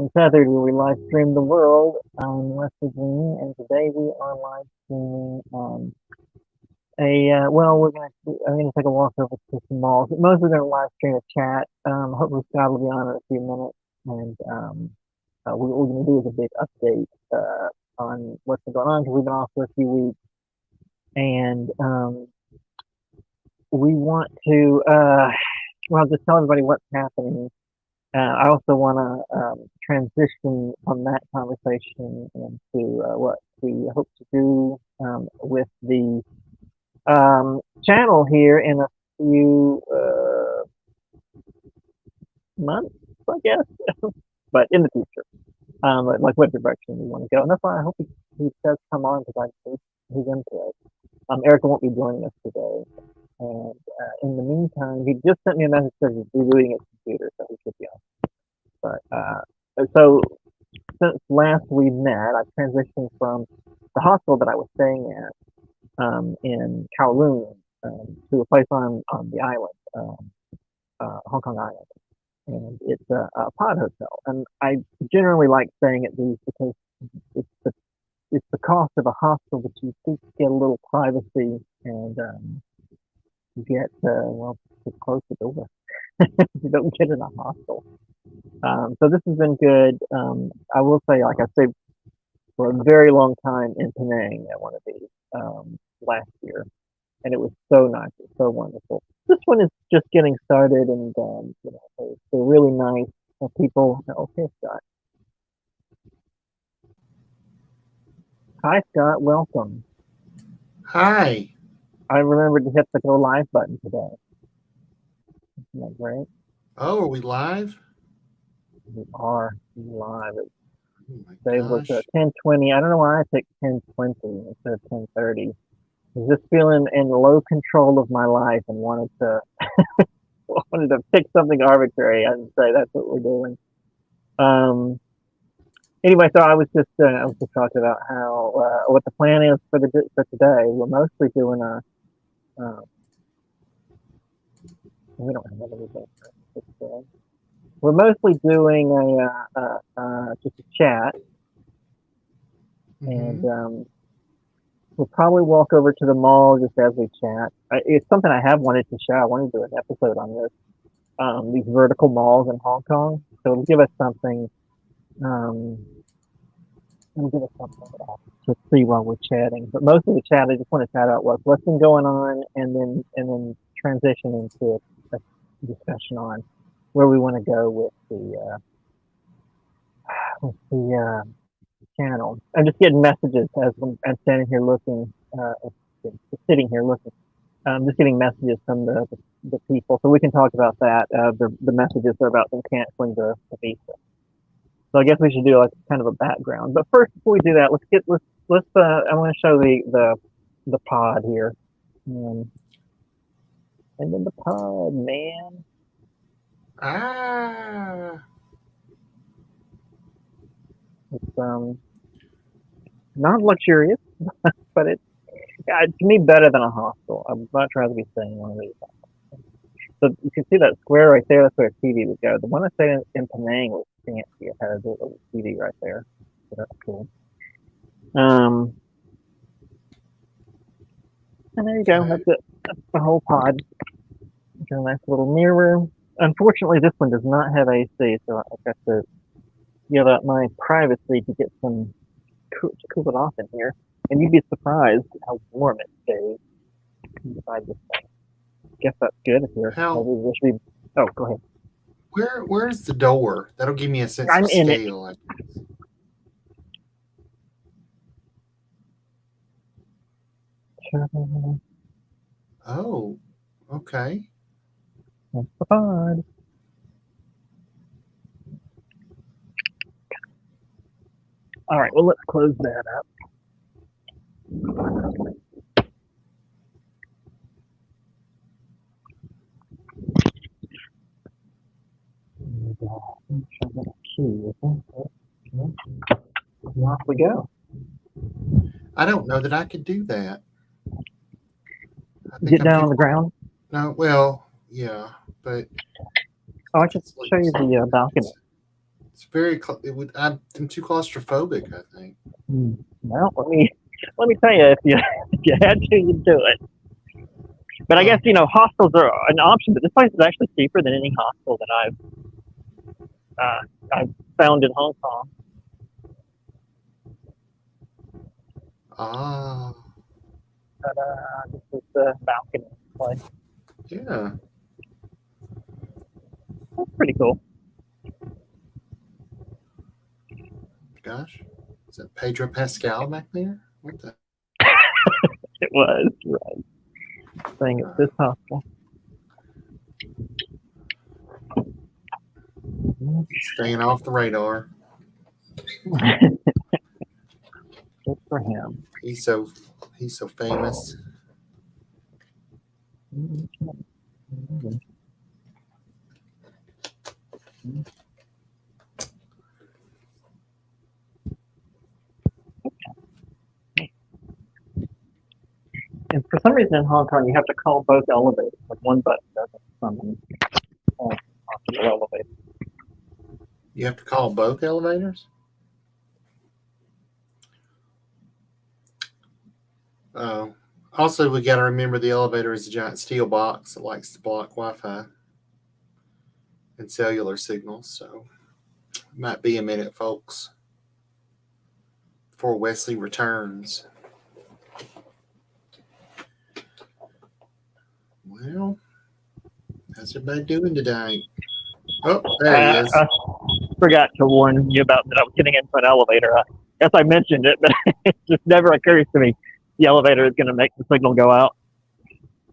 Untethered, where we live stream the world. I'm West Virginia, and today we are live streaming I'm gonna take a walk over to some malls. Mostly gonna live stream a chat. Hopefully Scott will be on in a few minutes, and what we're gonna do is a big update on what's been going on because we've been off for a few weeks, and we want to just tell everybody what's happening. I also want to transition from that conversation into what we hope to do with the channel here in a few months, I guess, but in the future, like what direction we want to go. And that's why I hope he does come on because he's into it. Erica won't be joining us today. And in the meantime, he just sent me a message that he's rebooting his computer, so he should be on. So since last we met, I've transitioned from the hospital that I was staying at in Kowloon to a place on the island, Hong Kong Island, and it's a pod hotel. And I generally like staying at these because it's the it's the cost of a hostel, but you get a little privacy and you get to close the door. You don't get in a hostel. So this has been good. I will say, like I stayed for a very long time in Penang at one of these last year, and it was so nice. It's so wonderful. This one is just getting started, and they're really nice people. Okay, Scott. Hi, Scott. Welcome. Hi. I remembered to hit the go live button today. Isn't that great? Oh, are we live? We are live. Oh my Today was gosh. 10:20. I don't know why I picked 10:20 instead of 10:30. I was just feeling in low control of my life and wanted to wanted to pick something arbitrary and say that's what we're doing. Um, anyway, so I was just talking about how what the plan is for today. We're mostly doing uh, we don't have anything for today. We're mostly doing just a chat, and Mm-hmm. we'll probably walk over to the mall just as we chat. It's something I have wanted to share. I wanted to do an episode on this. These vertical malls in Hong Kong. So it'll give us something. Um, it'll give us something to see while we're chatting. But most of the chat, I just want to chat about what's been going on, and then transition into a discussion on where we want to go with the channel. I'm just getting messages as I'm standing here looking, just sitting here looking. Just getting messages from the people, so we can talk about that. The messages are about them canceling the visa. So I guess we should do like kind of a background. But first, before we do that, let's. I want to show the pod here, um, and then the pod, man. Ah. It's not luxurious, but it's to me better than a hostel. I'd much rather be staying in one of these. So you can see that square right there. That's where a TV would go. The one I stayed in Penang was fancy. It had a little TV right there. So that's cool. Um, and there you go. Okay. That's it. That's the whole pod. Got a nice little mirror. Unfortunately, this one does not have AC, so I got to give up my privacy to get some to cool it off in here. And you'd be surprised how warm it stays inside this thing. Guess that's good if you're maybe How? we should be. Oh, go ahead. Where's the door? That'll give me a sense I'm of in it. scale. Oh. Okay. That's the pod. All right, well, let's close that up. And, I'm sure I got a key, isn't it? And off we go. I don't know that I could do that. I think Get I'm down too on the close. ground. No. Well, yeah, but Oh, I can it's like show you the balcony. It's I'm too claustrophobic, I think. Well, let me tell you, if you if you had to, you'd do it. But I guess hostels are an option. But this place is actually cheaper than any hostel that I've found in Hong Kong. Ah, But this is the balcony place. yeah. That's pretty cool. Gosh, is that Pedro Pascal back there? What the? It was right. Saying it's this hostel. Staying off the radar. Good for him. He's so famous. And for some reason in Hong Kong, you have to call both elevators. Like one button doesn't summon all possible elevators. You have to call both elevators? Oh. Also, we got to remember the elevator is a giant steel box that likes to block Wi-Fi and cellular signals. So, it might be a minute, folks, before Wesley returns. Well, how's everybody doing today? Oh, there he is. I forgot to warn you about that I was getting into an elevator. I guess I mentioned it, but it just never occurs to me the elevator is going to make the signal go out.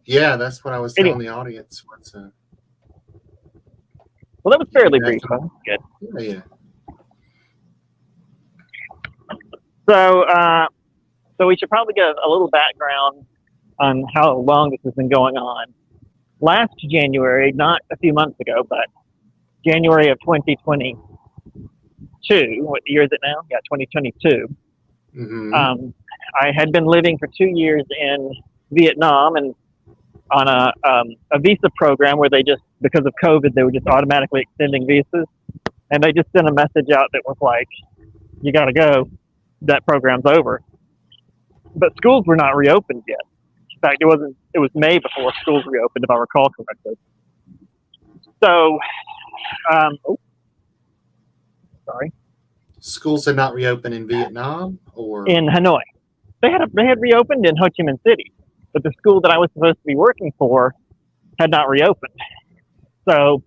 Yeah, that's what I was telling the audience. Well, that was fairly brief. That was good. Yeah. So we should probably get a little background on how long this has been going on. Last January, not a few months ago, but January of 2022. What year is it now? Yeah, 2022. Mm-hmm. I had been living for 2 years in Vietnam and on a visa program where they just, because of COVID, they were just automatically extending visas. And they just sent a message out that was like, you got to go. That program's over. But schools were not reopened yet. In fact, it was May before schools reopened, if I recall correctly. So, sorry. Schools had not reopened in Vietnam or in Hanoi. They had reopened in Ho Chi Minh City, but the school that I was supposed to be working for had not reopened. So,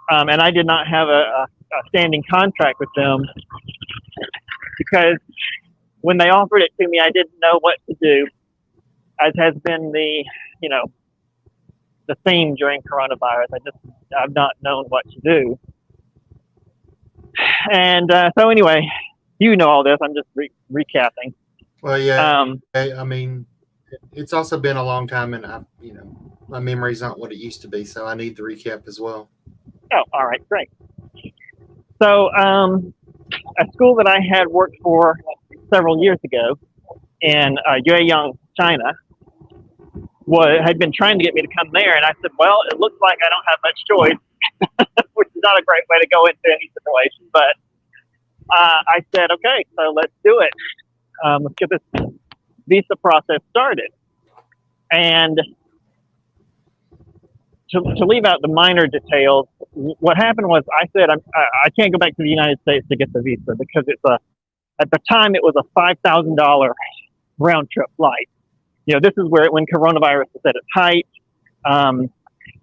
and I did not have a standing contract with them because when they offered it to me, I didn't know what to do, as has been the theme during coronavirus. I've not known what to do. And so anyway, you know all this. I'm just recapping. Well, yeah. I mean, it's also been a long time, and my memory's not what it used to be, so I need the recap as well. Oh, all right, great. So, a school that I had worked for several years ago in Yueyang, China, had been trying to get me to come there, and I said, well, it looks like I don't have much choice, which is not a great way to go into any situation, but I said, okay, so let's do it. Let's get this visa process started. And to leave out the minor details, what happened was I said, I can't go back to the United States to get the visa because at the time it was a $5,000 round trip flight. This is when coronavirus was at its height.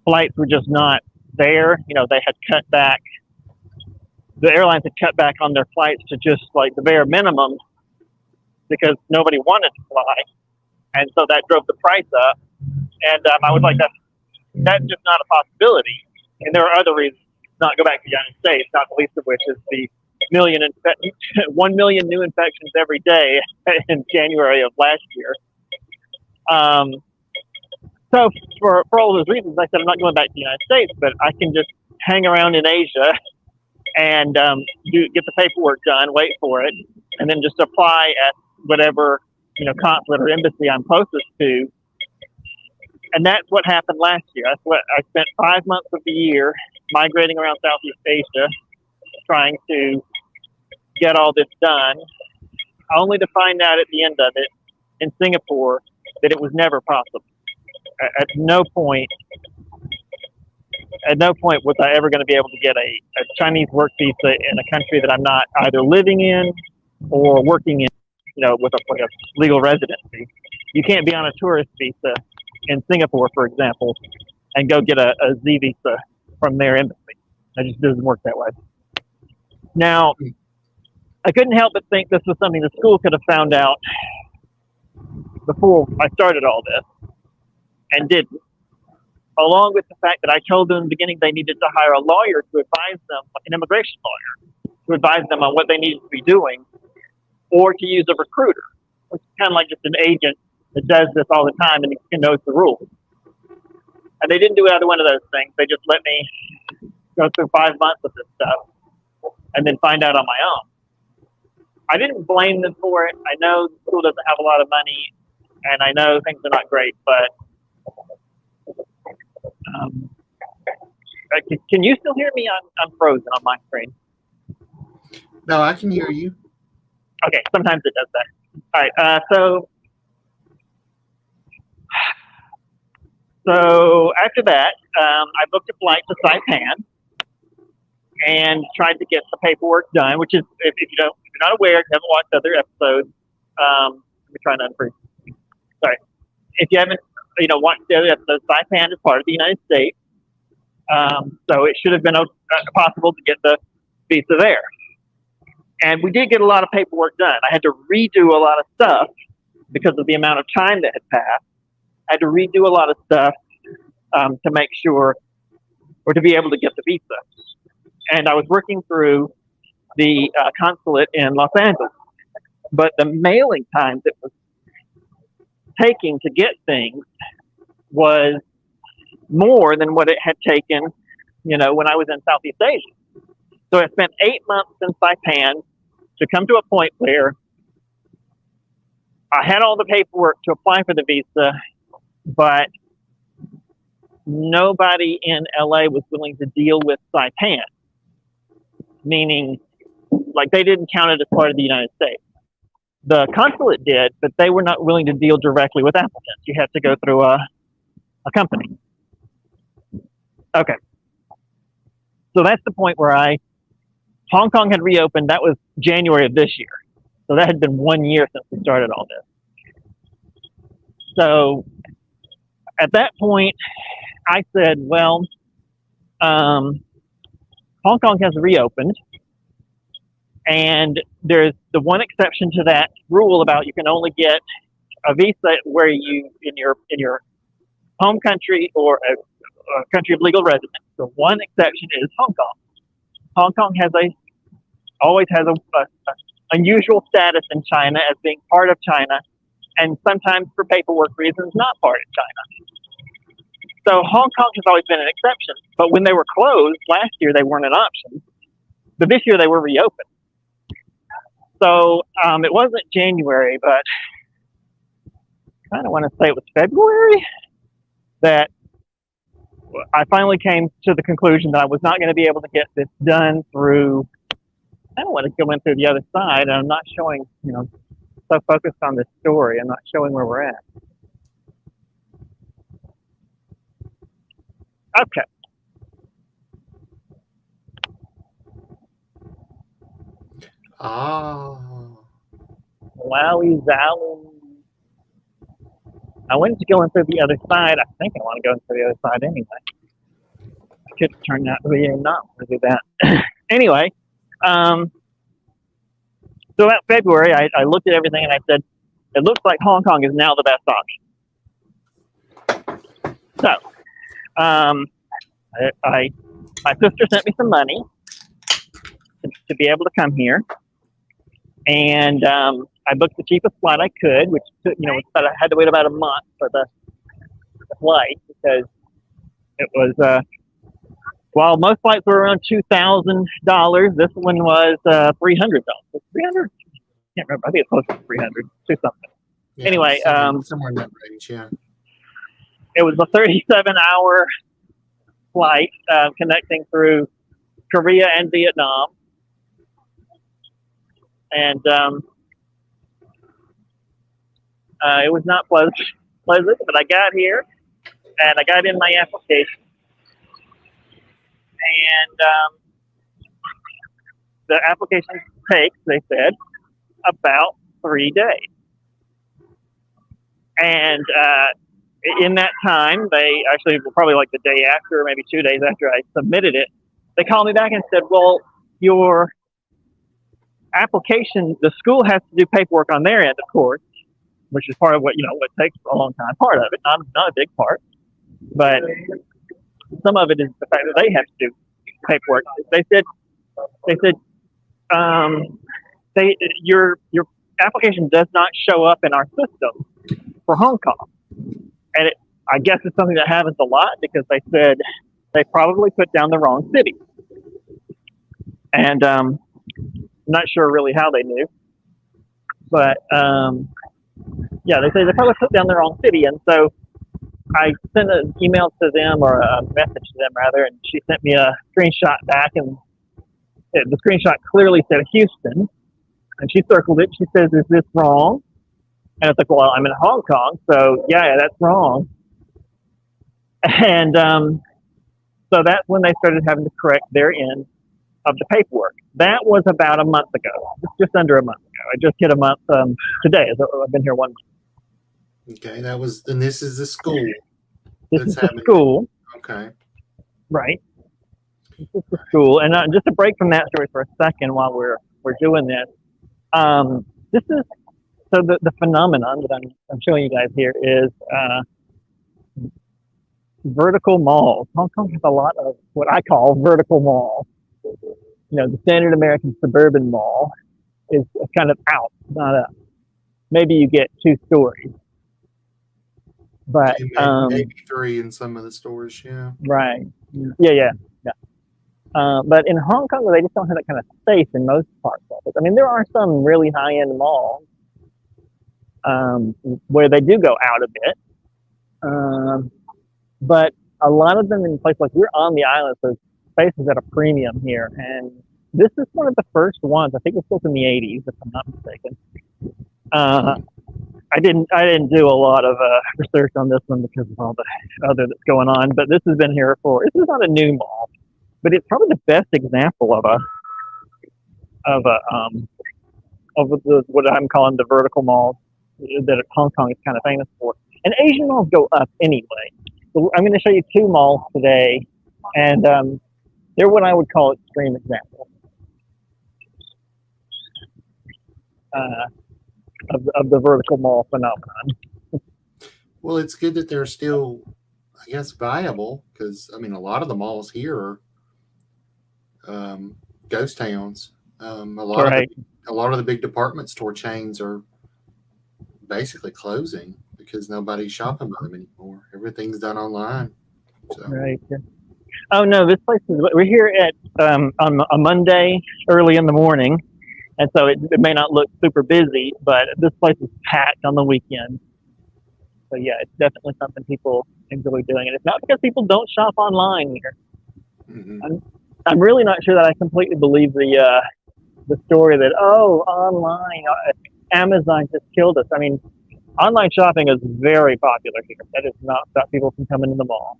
Flights were just not there. They had cut back. The airlines had cut back on their flights to just like the bare minimum because nobody wanted to fly. And so that drove the price up. And I was like, that's just not a possibility. And there are other reasons not to go back to the United States, not the least of which is the 1 million new infections every day in January of last year. So for all those reasons, I said, I'm not going back to the United States, but I can just hang around in Asia and get the paperwork done, wait for it, and then just apply at whatever consulate or embassy I'm closest to. And that's what happened last year. That's what I spent 5 months of the year migrating around Southeast Asia, trying to get all this done, only to find out at the end of it in Singapore that it was never possible. At no point was I ever going to be able to get a Chinese work visa in a country that I'm not either living in or working in, with a legal residency. You can't be on a tourist visa in Singapore, for example, and go get a Z visa from their embassy. It just doesn't work that way. Now, I couldn't help but think this was something the school could have found out before I started all this, and didn't. Along with the fact that I told them in the beginning they needed to hire a lawyer to advise them, an immigration lawyer, to advise them on what they needed to be doing, or to use a recruiter, which is kind of like just an agent that does this all the time and knows the rules. And they didn't do either one of those things. They just let me go through 5 months of this stuff and then find out on my own. I didn't blame them for it. I know the school doesn't have a lot of money, and I know things are not great, but can you still hear me? I'm frozen on my screen. No, I can hear you. Okay, sometimes it does that. All right, so after that, I booked a flight to Saipan and tried to get the paperwork done, which is, if you're not aware, if you haven't watched other episodes, let me try not to freeze. Sorry. If you haven't, watched the other episodes, Saipan is part of the United States. So it should have been possible to get the visa there. And we did get a lot of paperwork done. I had to redo a lot of stuff because of the amount of time that had passed. I had to redo a lot of stuff to make sure, or to be able to get the visa. And I was working through the consulate in Los Angeles. But the mailing time that was taking to get things was more than what it had taken, when I was in Southeast Asia. So I spent 8 months in Saipan to come to a point where I had all the paperwork to apply for the visa, but nobody in LA was willing to deal with Saipan, meaning like they didn't count it as part of the United States. The consulate did, but they were not willing to deal directly with applicants. You had to go through a company. Okay. So that's the point where Hong Kong had reopened. That was January of this year. So that had been 1 year since we started all this. So at that point, I said, well, Hong Kong has reopened. And there's the one exception to that rule about you can only get a visa where you in your home country or a country of legal residence. The one exception is Hong Kong. Hong Kong always has a unusual status in China as being part of China, and sometimes for paperwork reasons not part of China. So Hong Kong has always been an exception, but when they were closed last year, they weren't an option. But this year they were reopened. So it wasn't January, but I kind of want to say it was February that I finally came to the conclusion that I was not going to be able to get this done through, I don't want to go in through the other side, and I'm not showing, so focused on this story, I'm not showing where we're at. Okay. Oh. Wowie zowie. I went to go in through the other side. I think I want to go in through the other side anyway. I could turn out to be not want to do that. Anyway, so that February, I looked at everything and I said, it looks like Hong Kong is now the best option. So, my sister sent me some money to be able to come here. And I booked the cheapest flight I could, which took, I had to wait about a month for the flight because it was, while most flights were around $2,000, this one was $300. $300? Can't remember. I think it's close to 300, to something. Yeah, anyway, somewhere in that range, yeah. It was a 37-hour flight connecting through Korea and Vietnam. and it was not pleasant. But I got here, and I got in my application, and the application takes, they said, about 3 days. And in that time, they actually probably like the day after, or maybe 2 days after I submitted it, they called me back and said, well, your application, the school has to do paperwork on their end, of course, which is part of what, what takes a long time, part of it, not a big part. But some of it is the fact that they have to do paperwork. They said, your application does not show up in our system for Hong Kong. And I guess it's something that happens a lot because they said they probably put down the wrong city. And I'm not sure really how they knew. But yeah, they say they probably put down the wrong city. And so I sent an email to them, or a message to them rather, and she sent me a screenshot back, and the screenshot clearly said Houston, and she circled it. She says, is this wrong? And it's like, well, I'm in Hong Kong, so yeah, that's wrong. And so that's when they started having to correct their end of the paperwork. That was about a month ago, just under a month ago. I just hit a month today. I've been here 1 month. Okay, and this is the school. This is the school. Okay. Right. This is the school. And just to break from that story for a second while we're doing this, this is, so the phenomenon that I'm showing you guys here is vertical malls. Hong Kong has a lot of what I call vertical malls. The standard American suburban mall is kind of out, not up. Maybe you get 2 stories. But maybe 3 in some of the stores, yeah. Right. Yeah. But in Hong Kong, they just don't have that kind of space in most parts of it. I mean, there are some really high-end malls where they do go out a bit. But a lot of them in places like we're on the island, so space is at a premium here. And this is one of the first ones. I think it was built in the 80s, if I'm not mistaken. I didn't do a lot of research on this one because of all the other that's going on. But this has been here this is not a new mall, but it's probably the best example of what I'm calling the vertical malls that Hong Kong is kind of famous for. And Asian malls go up anyway. So I'm going to show you 2 malls today, and they're what I would call extreme examples of the vertical mall phenomenon. Well, it's good that they're still, I guess, viable, because I mean, a lot of the malls here are ghost towns. A lot of the big department store chains are basically closing because nobody's shopping with them anymore. Everything's done online. So. Right. Oh no, this place is. We're here at on a Monday early in the morning, and so it may not look super busy, but this place is packed on the weekend. So yeah, it's definitely something people enjoy doing, and it's not because people don't shop online here. Mm-hmm. I'm really not sure that I completely believe the story that online Amazon just killed us. I mean, online shopping is very popular here. That does not stop people from coming to the mall.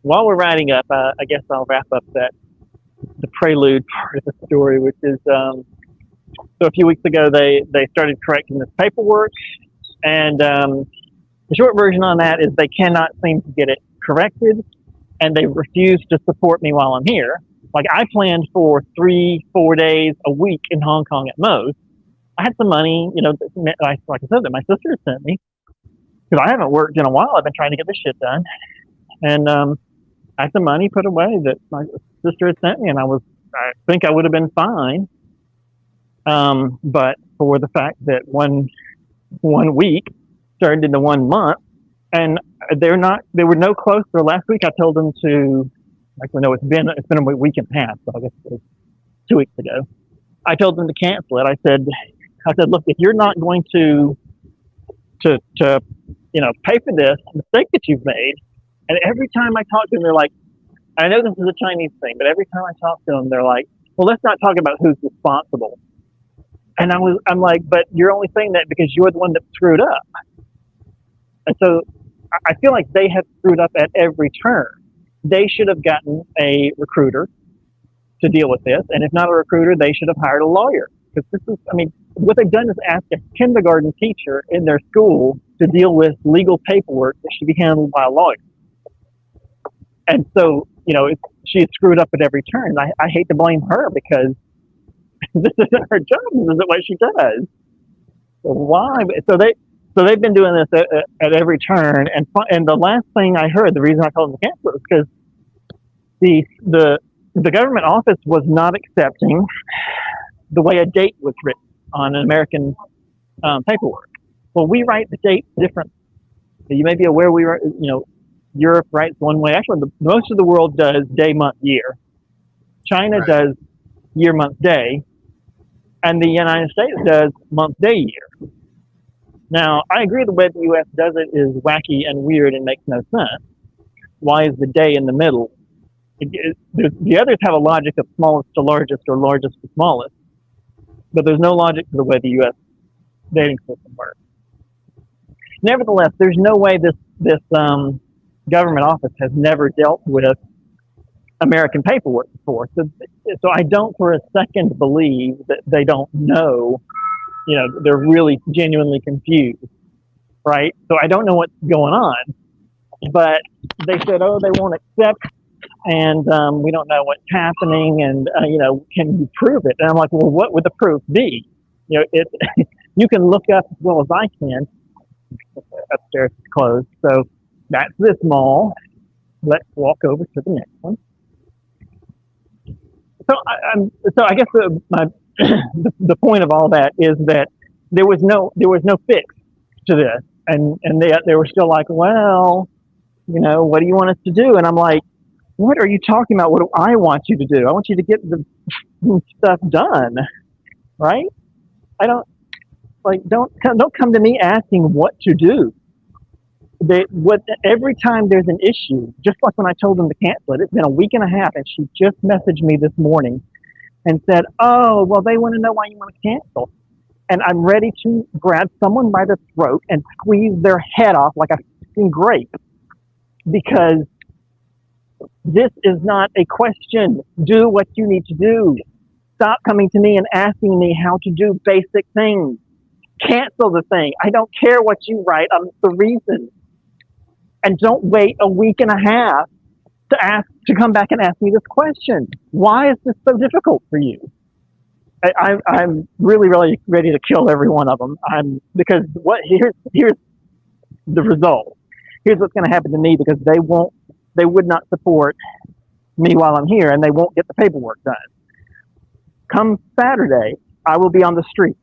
While we're writing up, I guess I'll wrap up the prelude part of the story, which is so a few weeks ago they started correcting this paperwork, and the short version on that is they cannot seem to get it corrected, and they refuse to support me while I'm here. Like, I planned for 3-4 days a week in Hong Kong at most. I had some money, like I said, that my sister sent me, because I haven't worked in a while. I've been trying to get this shit done, and I had some money put away that my sister had sent me, and I think I would have been fine. But for the fact that one week turned into 1 month, and they were no closer. Last week I told them to, actually no, it's been a week and a half, so I guess it was 2 weeks ago. I told them to cancel it. I said, look, if you're not going to pay for this mistake that you've made. And every time I talk to them, they're like, I know this is a Chinese thing, but every time I talk to them, they're like, well, let's not talk about who's responsible. And I'm like, but you're only saying that because you're the one that screwed up. And so I feel like they have screwed up at every turn. They should have gotten a recruiter to deal with this. And if not a recruiter, they should have hired a lawyer. Because this is, I mean, what they've done is ask a kindergarten teacher in their school to deal with legal paperwork that should be handled by a lawyer. And so, you know, she screwed up at every turn. I hate to blame her because this isn't her job. This isn't what she does. So why? So they've been doing this at every turn. And the last thing I heard, the reason I told them to cancel it was because the government office was not accepting the way a date was written on an American paperwork. Well, we write the dates different. So you may be aware Europe writes one way. Actually, most of the world does day, month, year. China does year, month, day. And the United States does month, day, year. Now, I agree the way the U.S. does it is wacky and weird and makes no sense. Why is the day in the middle? The others have a logic of smallest to largest or largest to smallest. But there's no logic to the way the U.S. dating system works. Nevertheless, there's no way this government office has never dealt with American paperwork before. So I don't for a second believe that they don't know, you know, they're really genuinely confused, right? So I don't know what's going on, but they said, oh, they won't accept, and we don't know what's happening, and, you know, can you prove it? And I'm like, well, what would the proof be? You know, you can look up as well as I can. Upstairs is closed, so that's this mall. Let's walk over to the next one. So I guess the point of all that is that there was no fix to this, and they were still like, well, you know, what do you want us to do? And I'm like, what are you talking about? What do I want you to do? I want you to get the stuff done, right? Don't come to me asking what to do. Every time there's an issue, just like when I told them to cancel it, it's been a week and a half, and she just messaged me this morning and said, oh, well, they want to know why you want to cancel. And I'm ready to grab someone by the throat and squeeze their head off like a fucking grape. Because this is not a question. Do what you need to do. Stop coming to me and asking me how to do basic things. Cancel the thing. I don't care what you write. I'm the reason. And don't wait a week and a half to come back and ask me this question. Why is this so difficult for you? I'm really, really ready to kill every one of them. Because here's the result. Here's what's going to happen to me, because they would not support me while I'm here, and they won't get the paperwork done. Come Saturday, I will be on the street.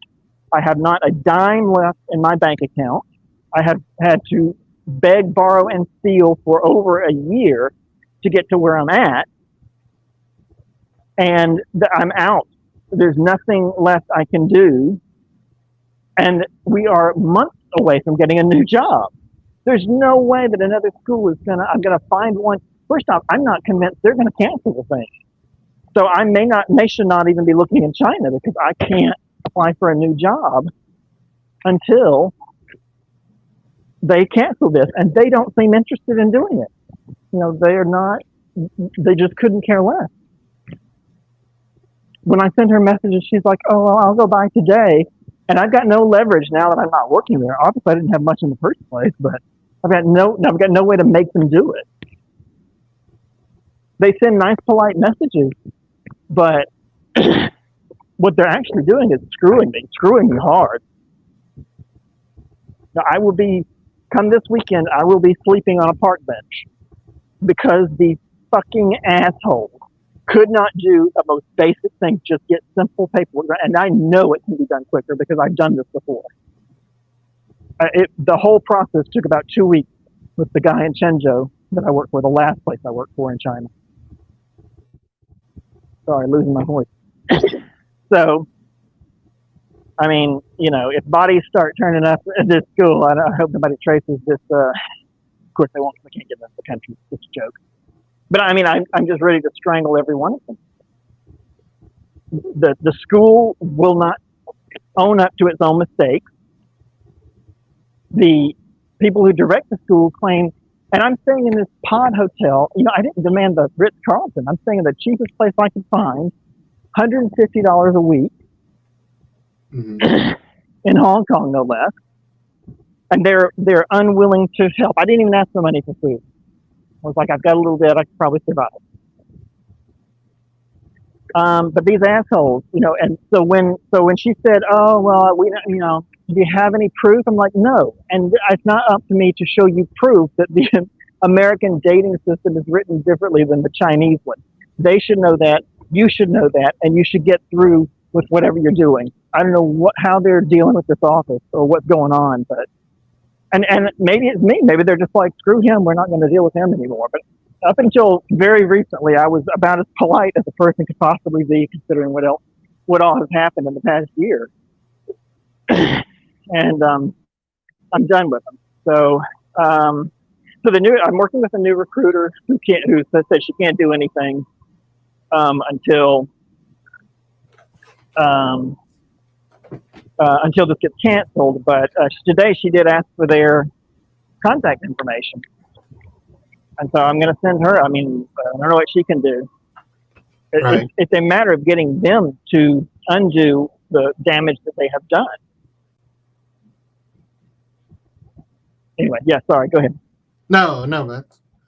I have not a dime left in my bank account. I have had to beg, borrow, and steal for over a year to get to where I'm at. And I'm out. There's nothing left I can do. And we are months away from getting a new job. There's no way that another school I'm going to find one. First off, I'm not convinced they're going to cancel the thing. So I should not even be looking in China, because I can't apply for a new job until they cancel this, and they don't seem interested in doing it. You know, they just couldn't care less. When I send her messages, she's like, oh, well, I'll go by today. And I've got no leverage now that I'm not working there. Obviously, I didn't have much in the first place, but I've got no way to make them do it. They send nice, polite messages, but what they're actually doing is screwing me hard. Now, come this weekend, I will be sleeping on a park bench because these fucking assholes could not do the most basic thing, just get simple paperwork. And I know it can be done quicker because I've done this before. The whole process took about 2 weeks with the guy in Chenzhou that I worked for, the last place I worked for in China. Sorry, losing my voice. So, I mean, you know, if bodies start turning up at this school, I hope nobody traces this. Of course, they won't. We can't get them the country. It's a joke. But I mean, I'm just ready to strangle every one of them. The school will not own up to its own mistakes. The people who direct the school claim, and I'm staying in this pod hotel. I didn't demand the Ritz Carlton. I'm staying in the cheapest place I could find, $150 a week Mm-hmm. in Hong Kong, no less. And they're unwilling to help. I didn't even ask for money for food. I was like, I've got a little bit, I could probably survive. But these assholes, and so when she said, "Oh well, do you have any proof?" I'm like, "No," and it's not up to me to show you proof that the American dating system is written differently than the Chinese one. They should know that. You should know that, and you should get through with whatever you're doing. I don't know how they're dealing with this office or what's going on, but and maybe it's me. Maybe they're just like, screw him. We're not going to deal with him anymore. But up until very recently, I was about as polite as a person could possibly be, considering what all has happened in the past year. And I'm done with them. So I'm working with a new recruiter who says she can't do anything until this gets canceled. But today she did ask for their contact information. And so I'm going to send her. I mean, I don't know what she can do. Right. It's a matter of getting them to undo the damage that they have done. Anyway, yeah, sorry, go ahead. No,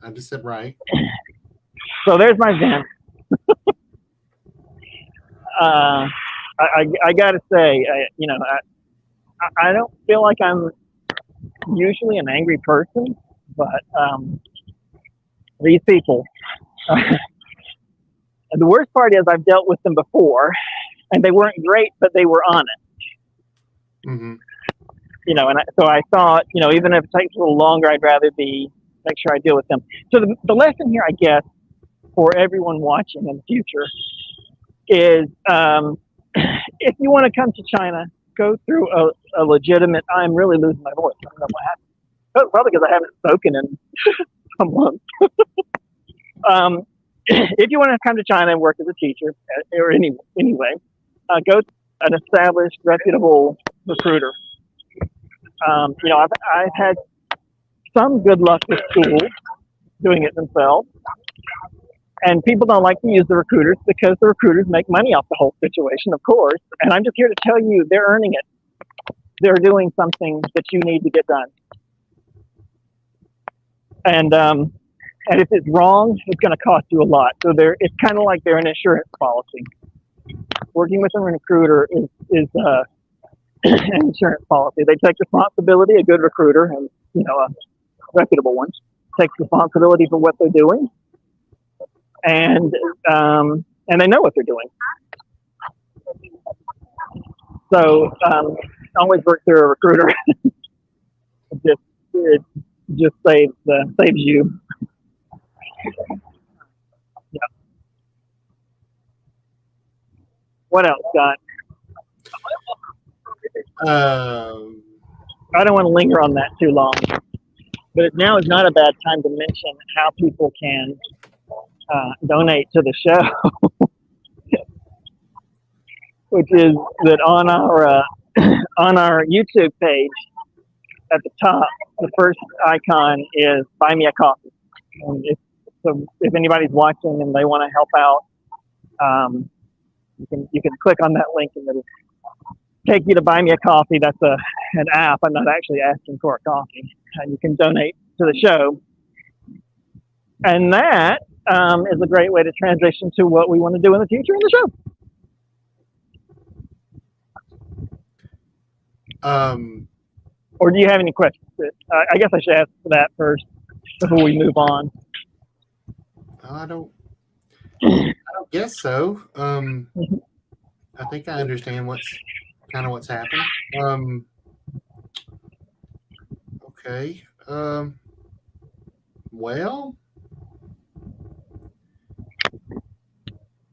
I just said right. So there's my vent. I got to say, I don't feel like I'm usually an angry person, but these people, the worst part is I've dealt with them before, and they weren't great, but they were honest. Mm-hmm. So I thought, even if it takes a little longer, I'd rather make sure I deal with them. So the lesson here, I guess, for everyone watching in the future is if you want to come to China, go through a legitimate, I'm really losing my voice. I don't know what happened. Oh, probably because I haven't spoken in some months. If you want to come to China and work as a teacher, or anyway, go to an established, reputable recruiter. I've had some good luck with schools doing it themselves. And people don't like to use the recruiters because the recruiters make money off the whole situation, of course. And I'm just here to tell you, they're earning it. They're doing something that you need to get done. And if it's wrong, it's going to cost you a lot. So it's kind of like they're an insurance policy. Working with a recruiter is an insurance policy. They take responsibility. A good recruiter, and a reputable one, takes responsibility for what they're doing. And they know what they're doing. So always work through a recruiter. It just saves you. Yeah. What else, Scott? I don't want to linger on that too long, but now is not a bad time to mention how people can donate to the show, which is that on our YouTube page at the top, the first icon is Buy Me a Coffee. And if anybody's watching and they want to help out, you can click on that link and it'll take you to Buy Me a Coffee. That's an app. I'm not actually asking for a coffee. And you can donate to the show. And that is a great way to transition to what we want to do in the future in the show. Or do you have any questions? I guess I should ask for that first before we move on. I don't guess so. I think I understand what's happened. Okay. Well,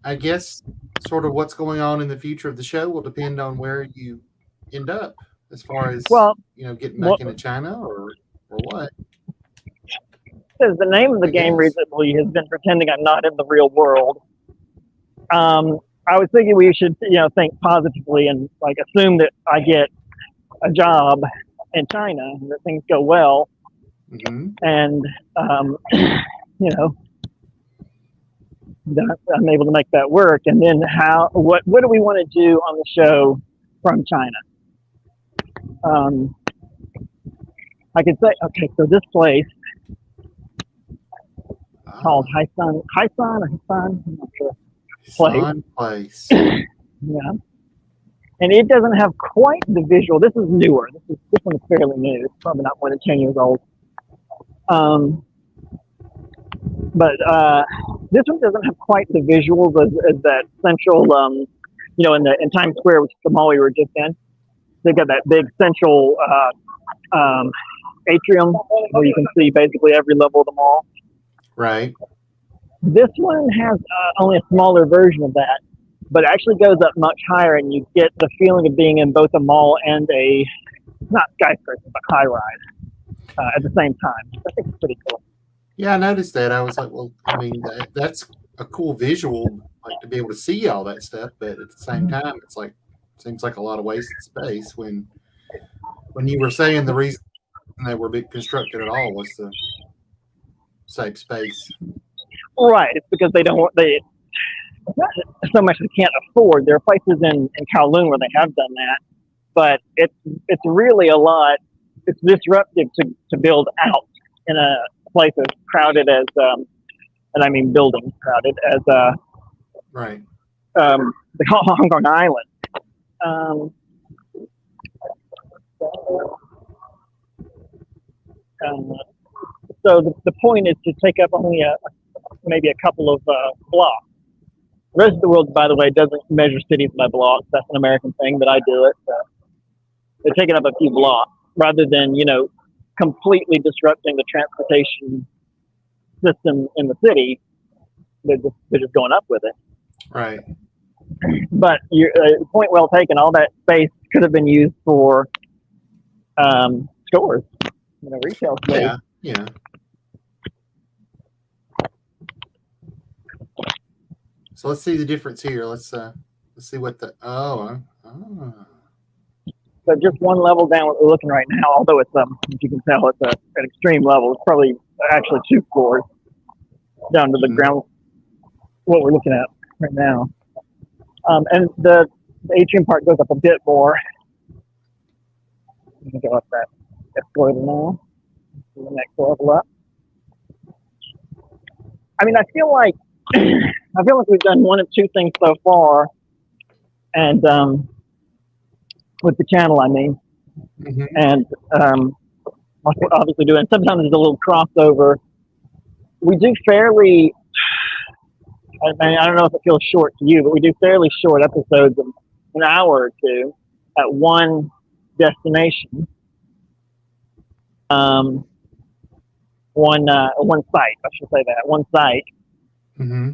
I guess sort of what's going on in the future of the show will depend on where you end up as far as getting back into China or what. Because the name of the game recently has been pretending I'm not in the real world. I was thinking we should, think positively and like assume that I get a job in China and that things go well, Mm-hmm. and you know, that I'm able to make that work. And then what do we want to do on the show from China? I could say, okay, so this place called Haisan, I'm not sure. Place. Yeah. And it doesn't have quite the visual. This is newer. This one is fairly new. It's probably not more than 10 years old. But this one doesn't have quite the visuals as that central, in Times Square, which is the mall we were just in. They got that big central atrium where you can see basically every level of the mall. Right. This one has only a smaller version of that, but it actually goes up much higher, and you get the feeling of being in both a mall and not skyscraper, but high rise at the same time. I think it's pretty cool. Yeah, I noticed that. I was like, well, I mean, that's a cool visual, like to be able to see all that stuff, but at the same time, it's like seems like a lot of wasted space when you were saying the reason they were being constructed at all was to save space. Right. It's because they not so much they can't afford. There are places in Kowloon where they have done that, but it's really a lot. It's disruptive to build out in a place as crowded as, and I mean buildings crowded as right. The Hong Kong Island. So the point is to take up only maybe a couple of blocks. The rest of the world, by the way, doesn't measure cities by blocks. That's an American thing, but I do it. So they're taking up a few blocks rather than, completely disrupting the transportation system in the city. They're just going up with it. Right. But your point well taken. All that space could have been used for stores, retail space. Yeah. Yeah. So let's see the difference here. Let's see what the So just one level down what we're looking right now, although it's as you can tell, it's an extreme level. It's probably actually 2 floors down to the ground. What we're looking at right now, and the atrium part goes up a bit more. You can go up that escalator now. The next level up. I mean, I feel like we've done one of 2 things so far, and with the channel, I mean, and like we're obviously doing. Sometimes there's a little crossover. We do fairly. I don't know if it feels short to you, but we do fairly short episodes of an hour or 2 at one destination. One site, I should say that, one site. Mm-hmm.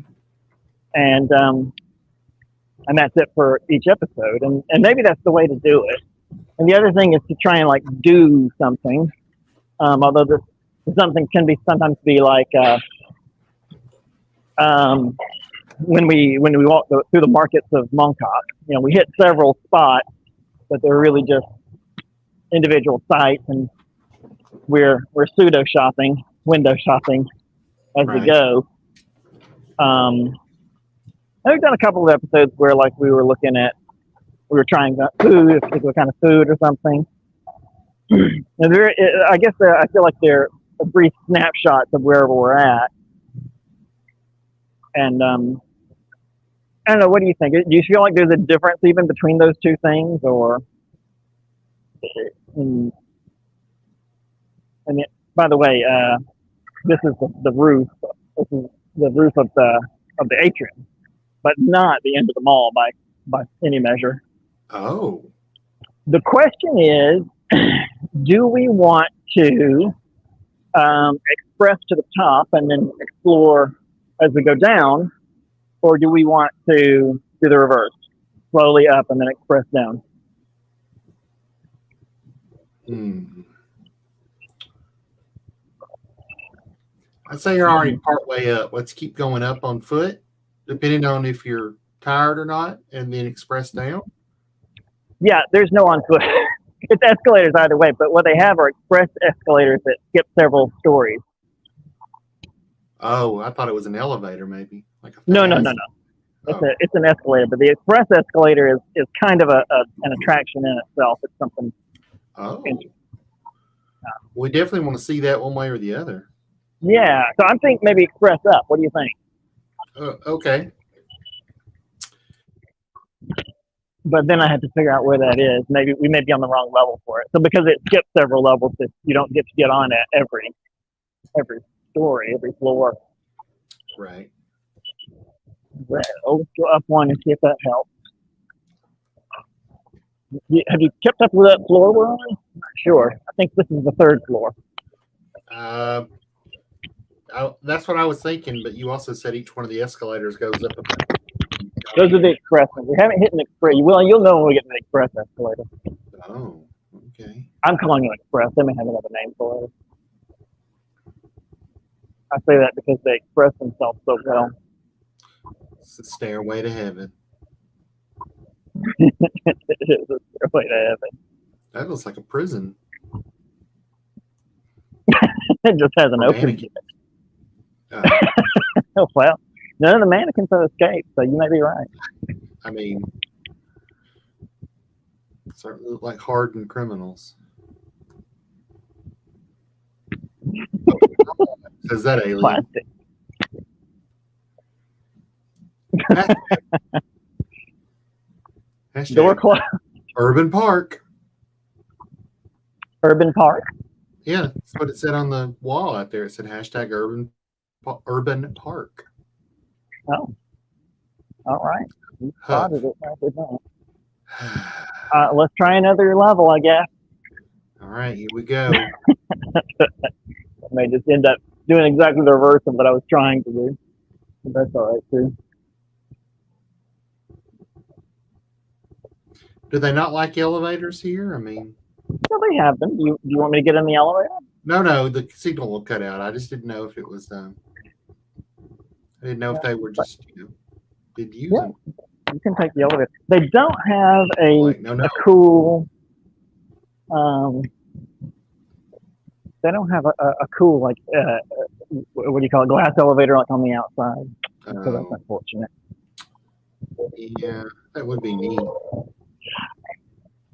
And that's it for each episode. And maybe that's the way to do it. And the other thing is to try and like do something. Although this something can sometimes be like when we walk through the markets of Mongkok, we hit several spots, but they're really just individual sites, and we're pseudo shopping, window shopping as we go. We've done a couple of episodes where like we were trying food, a particular kind of food or something. And I guess I feel like they're brief snapshots of wherever we're at. And I don't know, what do you think? Do you feel like there's a difference even between those 2 things, or? And by the way, this is the roof. This is the roof of the atrium, but not the end of the mall by any measure. Oh. The question is, do we want to express to the top and then explore as we go down, or do we want to do the reverse, slowly up and then express down? I'd say you're already part way up. Let's keep going up on foot, depending on if you're tired or not, and then express down? Yeah, there's no on foot. It's escalators either way, but what they have are express escalators that skip several stories. Oh, I thought it was an elevator, maybe like a No, no, fast. no, no. Oh, It's an escalator, but the express escalator is kind of an attraction in itself. It's something oh. interesting. We definitely want to see that one way or the other. Yeah, so I'm thinking maybe express up. What do you think? Okay. But then I had to figure out where that is. Maybe we may be on the wrong level for it. So because it skips several levels, you don't get to get on at every story, every floor. Right. Well, let's go up one and see if that helps. Have you kept up with that floor we're on? Not sure. I think this is the third floor. That's what I was thinking, but you also said each one of the escalators goes up. Those are the express ones. We haven't hit an express. You'll know when we get to the express escalator. Oh, okay. I'm calling it express. They may have another name for it. I say that because they express themselves so well. It's a stairway to heaven. It is a stairway to heaven. That looks like a prison. It just has an For opening. mannequins. Oh, well, none of the mannequins have escaped, so you may be right. I mean, certainly look like hardened criminals. Says that alien. Plastic. Hashtag Door closed. Urban Park. Urban Park. Yeah, that's what it said on the wall out there. It said hashtag Urban Park. Oh, all right. You Huh. spotted it. Let's try another level, I guess. All right, here we go. I may just end up doing exactly the reverse of what I was trying to do. But that's all right, too. Do they not like elevators here? I mean, So they have them. Do you want me to get in the elevator? no, the signal will cut out. I just didn't know if it was. I didn't know if they were just did use them. You can take the elevator. They don't have a Like, no. cool. They don't have a cool what do you call it? Glass elevator like on the outside. So that's unfortunate. Yeah, that would be neat.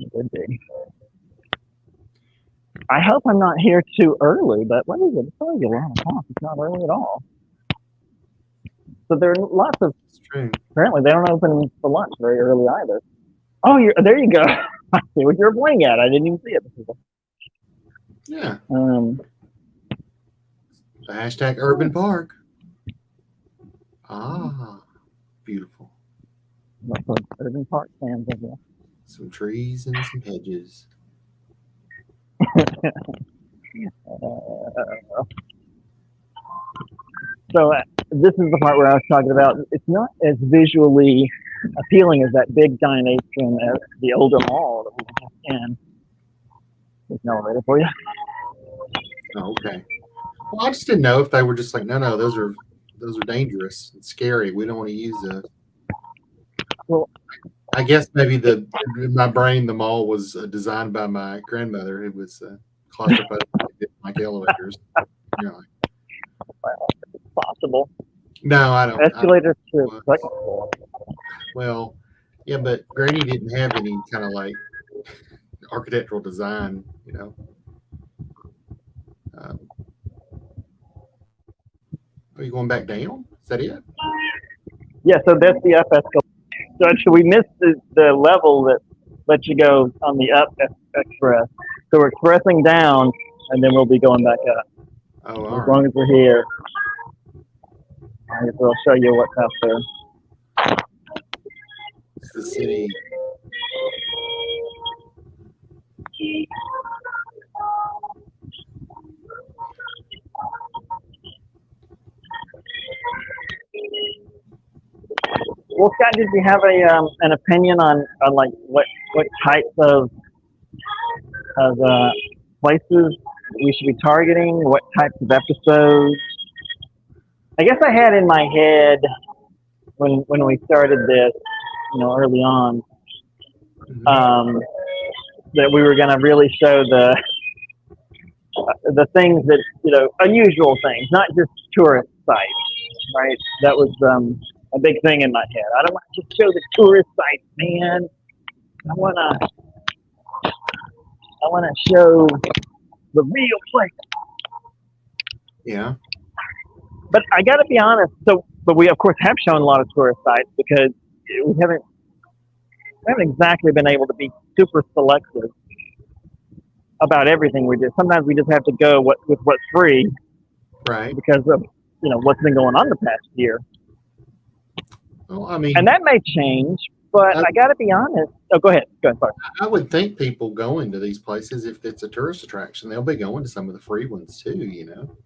It would be. I hope I'm not here too early, but what is it? It's only 11 o'clock. It's not early at all. So there are lots of. It's true. Apparently, they don't open for lunch very early either. Oh, there you go. I see what you're pointing at. I didn't even see it before. Yeah. The hashtag Urban Park. Ah, beautiful. Lots of Urban Park fans over there. Some trees and some hedges. So this is the part where I was talking about. It's not as visually appealing as that big giant atrium at the older mall that we were just in. There's no elevator for you. Oh, okay. Well, I just didn't know if they were just like, no, those are dangerous and scary. We don't want to use those. Well, I guess maybe in my brain, the mall was designed by my grandmother, who was claustrophobic, didn't like elevators. You know, it's possible. no, I don't. Escalators to the second floor. Well, yeah, but Granny didn't have any kind of like architectural design, you know. Are you going back down? Is that it? Yeah, so that's the up escalator. So actually, we missed the level that lets you go on the up express. So we're expressing down, and then we'll be going back up. Oh, all As long as we're here, I guess I'll show you what's up there. It's the city. Well, Scott, did you have an opinion on like what types of places we should be targeting? What types of episodes? I guess I had in my head when we started this, early on, Mhm. that we were going to really show the things that unusual things, not just tourist sites, right? That was a big thing in my head. I don't want to just show the tourist sites, man. I want to show the real place. Yeah. But I got to be honest. But we of course have shown a lot of tourist sites because we haven't exactly been able to be super selective about everything we do. Sometimes we just have to go with what's free Right. because of what's been going on the past year, Well, I and mean, that may change. But I, I got to be honest. Oh, go ahead. Go ahead. Sorry. I would think people going to these places, if it's a tourist attraction, they'll be going to some of the free ones too. So,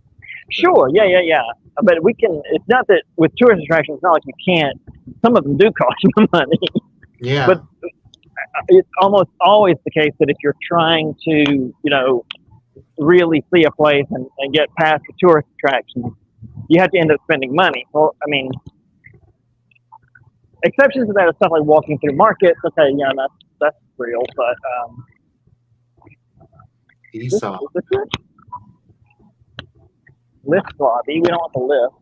Sure. Yeah. But we can. It's not that with tourist attractions, it's not like you can't. Some of them do cost you money, yeah. but it's almost always the case that if you're trying to, really see a place and get past the tourist attractions, you have to end up spending money. Well, I mean, exceptions to that are stuff like walking through markets. Okay, yeah, that's real. But Esau. this is lift lobby. We don't want the lift.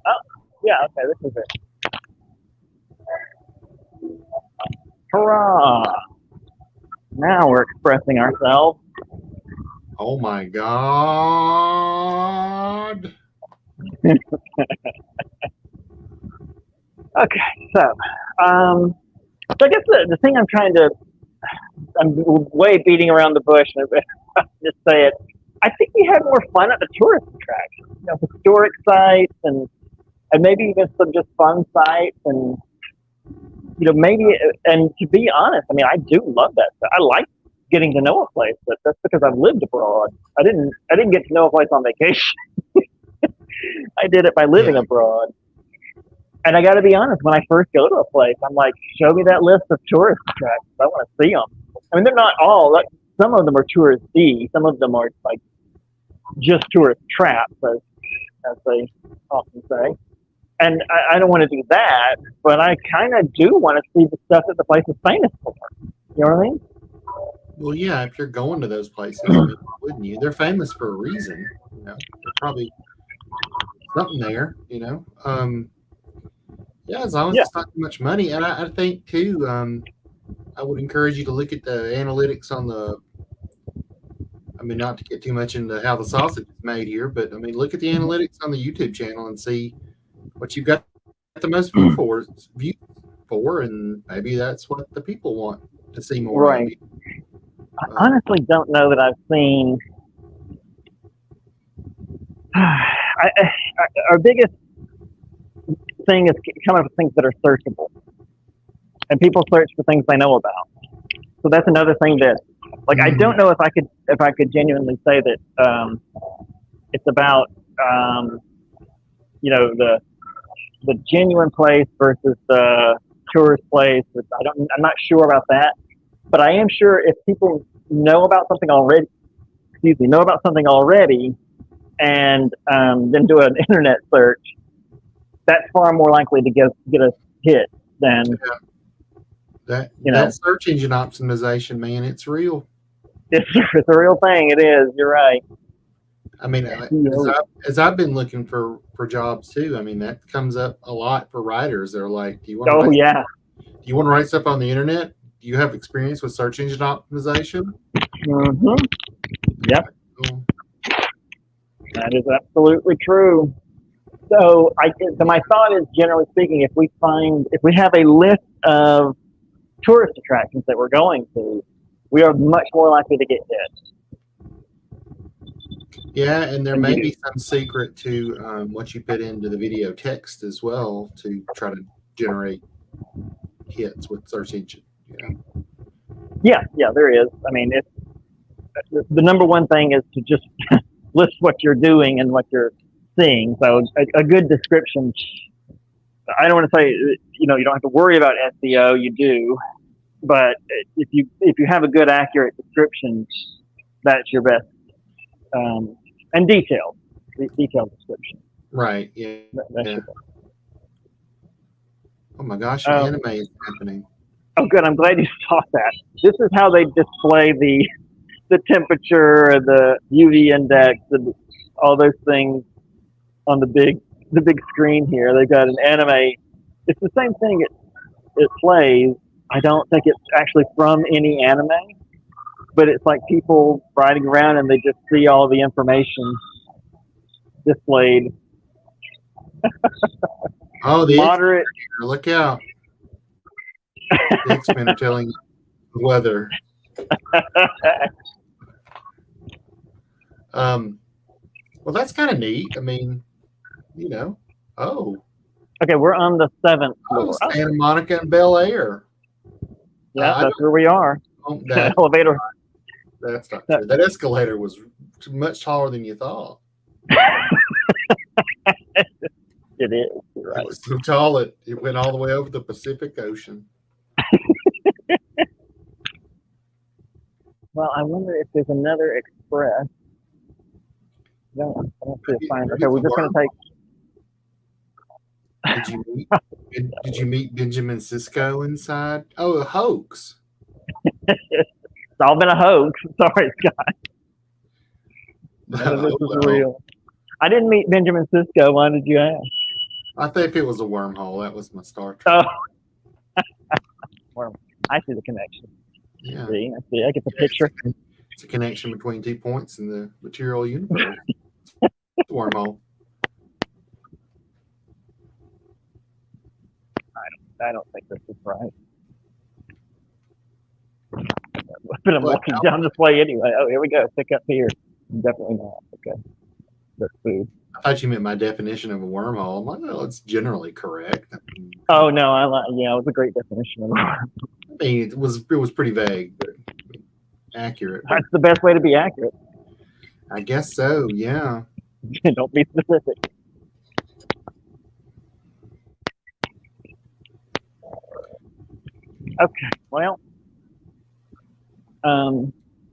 Oh, yeah. Okay, this is it. Hurrah! Now we're expressing ourselves. Oh my God. Okay, so I guess the thing I'm way beating around the bush, and just say it. I think we had more fun at the tourist attractions, historic sites, and maybe even some just fun sites, and maybe. And to be honest, I mean, I do love that stuff. I like getting to know a place, but that's because I've lived abroad. I didn't get to know a place on vacation. I did it by living Yeah. abroad. And I got to be honest, when I first go to a place, I'm like, show me that list of tourist attractions. I want to see them. I mean, they're not all. Some of them are touristy. Some of them are like just tourist traps, as they often say. And I don't want to do that, but I kind of do want to see the stuff that the place is famous for. You know what I mean? Well, yeah, if you're going to those places, I mean, why wouldn't you? They're famous for a reason. There's probably something there. Yeah, as long as Yeah. it's not too much money. And I think too, I would encourage you to look at the analytics on I mean, not to get too much into how the sausage is made here, but I mean, look at the analytics on the YouTube channel and see what you've got the most views for, and maybe that's what the people want to see more of. Right. I honestly don't know that I've seen. Our biggest thing is coming up with things that are searchable, and people search for things they know about. So that's another thing that, like, I don't know if I could genuinely say that it's about the genuine place versus the tourist place. I'm not sure about that, but I am sure if people know about something already, and then do an internet search, that's far more likely to get a hit than that know. search engine optimization, man, it's real. It's a real thing. It is. You're right. I mean, as I've been looking for jobs too, I mean, that comes up a lot for writers. They're like, do you want to write stuff on the internet? Do you have experience with search engine optimization? Mm-hmm. Yep. Cool. That is absolutely true. So my thought is, generally speaking, if we have a list of tourist attractions that we're going to, we are much more likely to get hit. Yeah, and there may be some secret to what you put into the video text as well to try to generate hits with search engine. Yeah, there is. I mean, the number one thing is to just list what you're doing and what you're seeing. So a good description. I don't want to say you don't have to worry about SEO. You do, but if you have a good, accurate description, that's your best. And detailed. detailed description. Right. Yeah. That Yeah. should work. Oh my gosh, an anime is happening. Oh, good. I'm glad you saw that. This is how they display the temperature, the UV index, all those things on the big screen here. They've got an anime. It's the same thing it plays. I don't think it's actually from any anime, but it's like people riding around and they just see all the information displayed. Oh, the Moderate. X-Men, look out. The X-Men are telling you the weather. Well, that's kind of neat. I mean, you know. Oh. Okay, we're on the 7th floor. Oh, Santa Monica and Bel Air. Yeah, that's where we are. That, Elevator. That's not true. That escalator was much taller than you thought. It is. You're right. It was so tall it went all the way over the Pacific Ocean. Well, I wonder if there's another express. I don't see a sign. Okay, we're just going to take. Did you meet Benjamin Sisko inside? Oh, a hoax. It's all been a hoax. Sorry, Scott. None of this is real. I didn't meet Benjamin Sisko. Why did you ask? I think it was a wormhole. That was my Star Trek. Oh. I see the connection. Yeah. I see. I get the picture. It's a connection between 2 points in the material universe. It's a wormhole. I don't think this is right. But I'm walking down this way anyway. Oh, here we go. Pick up here. Definitely not. Okay. That's food. I thought you meant my definition of a wormhole. I'm like, well, it's generally correct. I mean, oh no, it was a great definition of wormhole. I mean, it was pretty vague, but accurate. That's the best way to be accurate. I guess so. Yeah. Don't be specific. Okay. Well.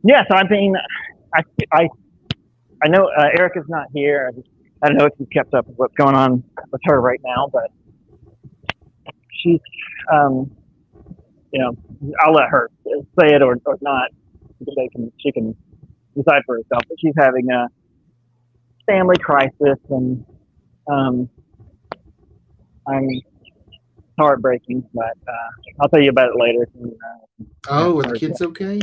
Yeah. So I mean, I know Erica's not here. I don't know if you kept up with what's going on with her right now, but she's, I'll let her say it or not. She can decide for herself. But she's having a family crisis, and it's heartbreaking. But I'll tell you about it later. Oh, are the kids okay?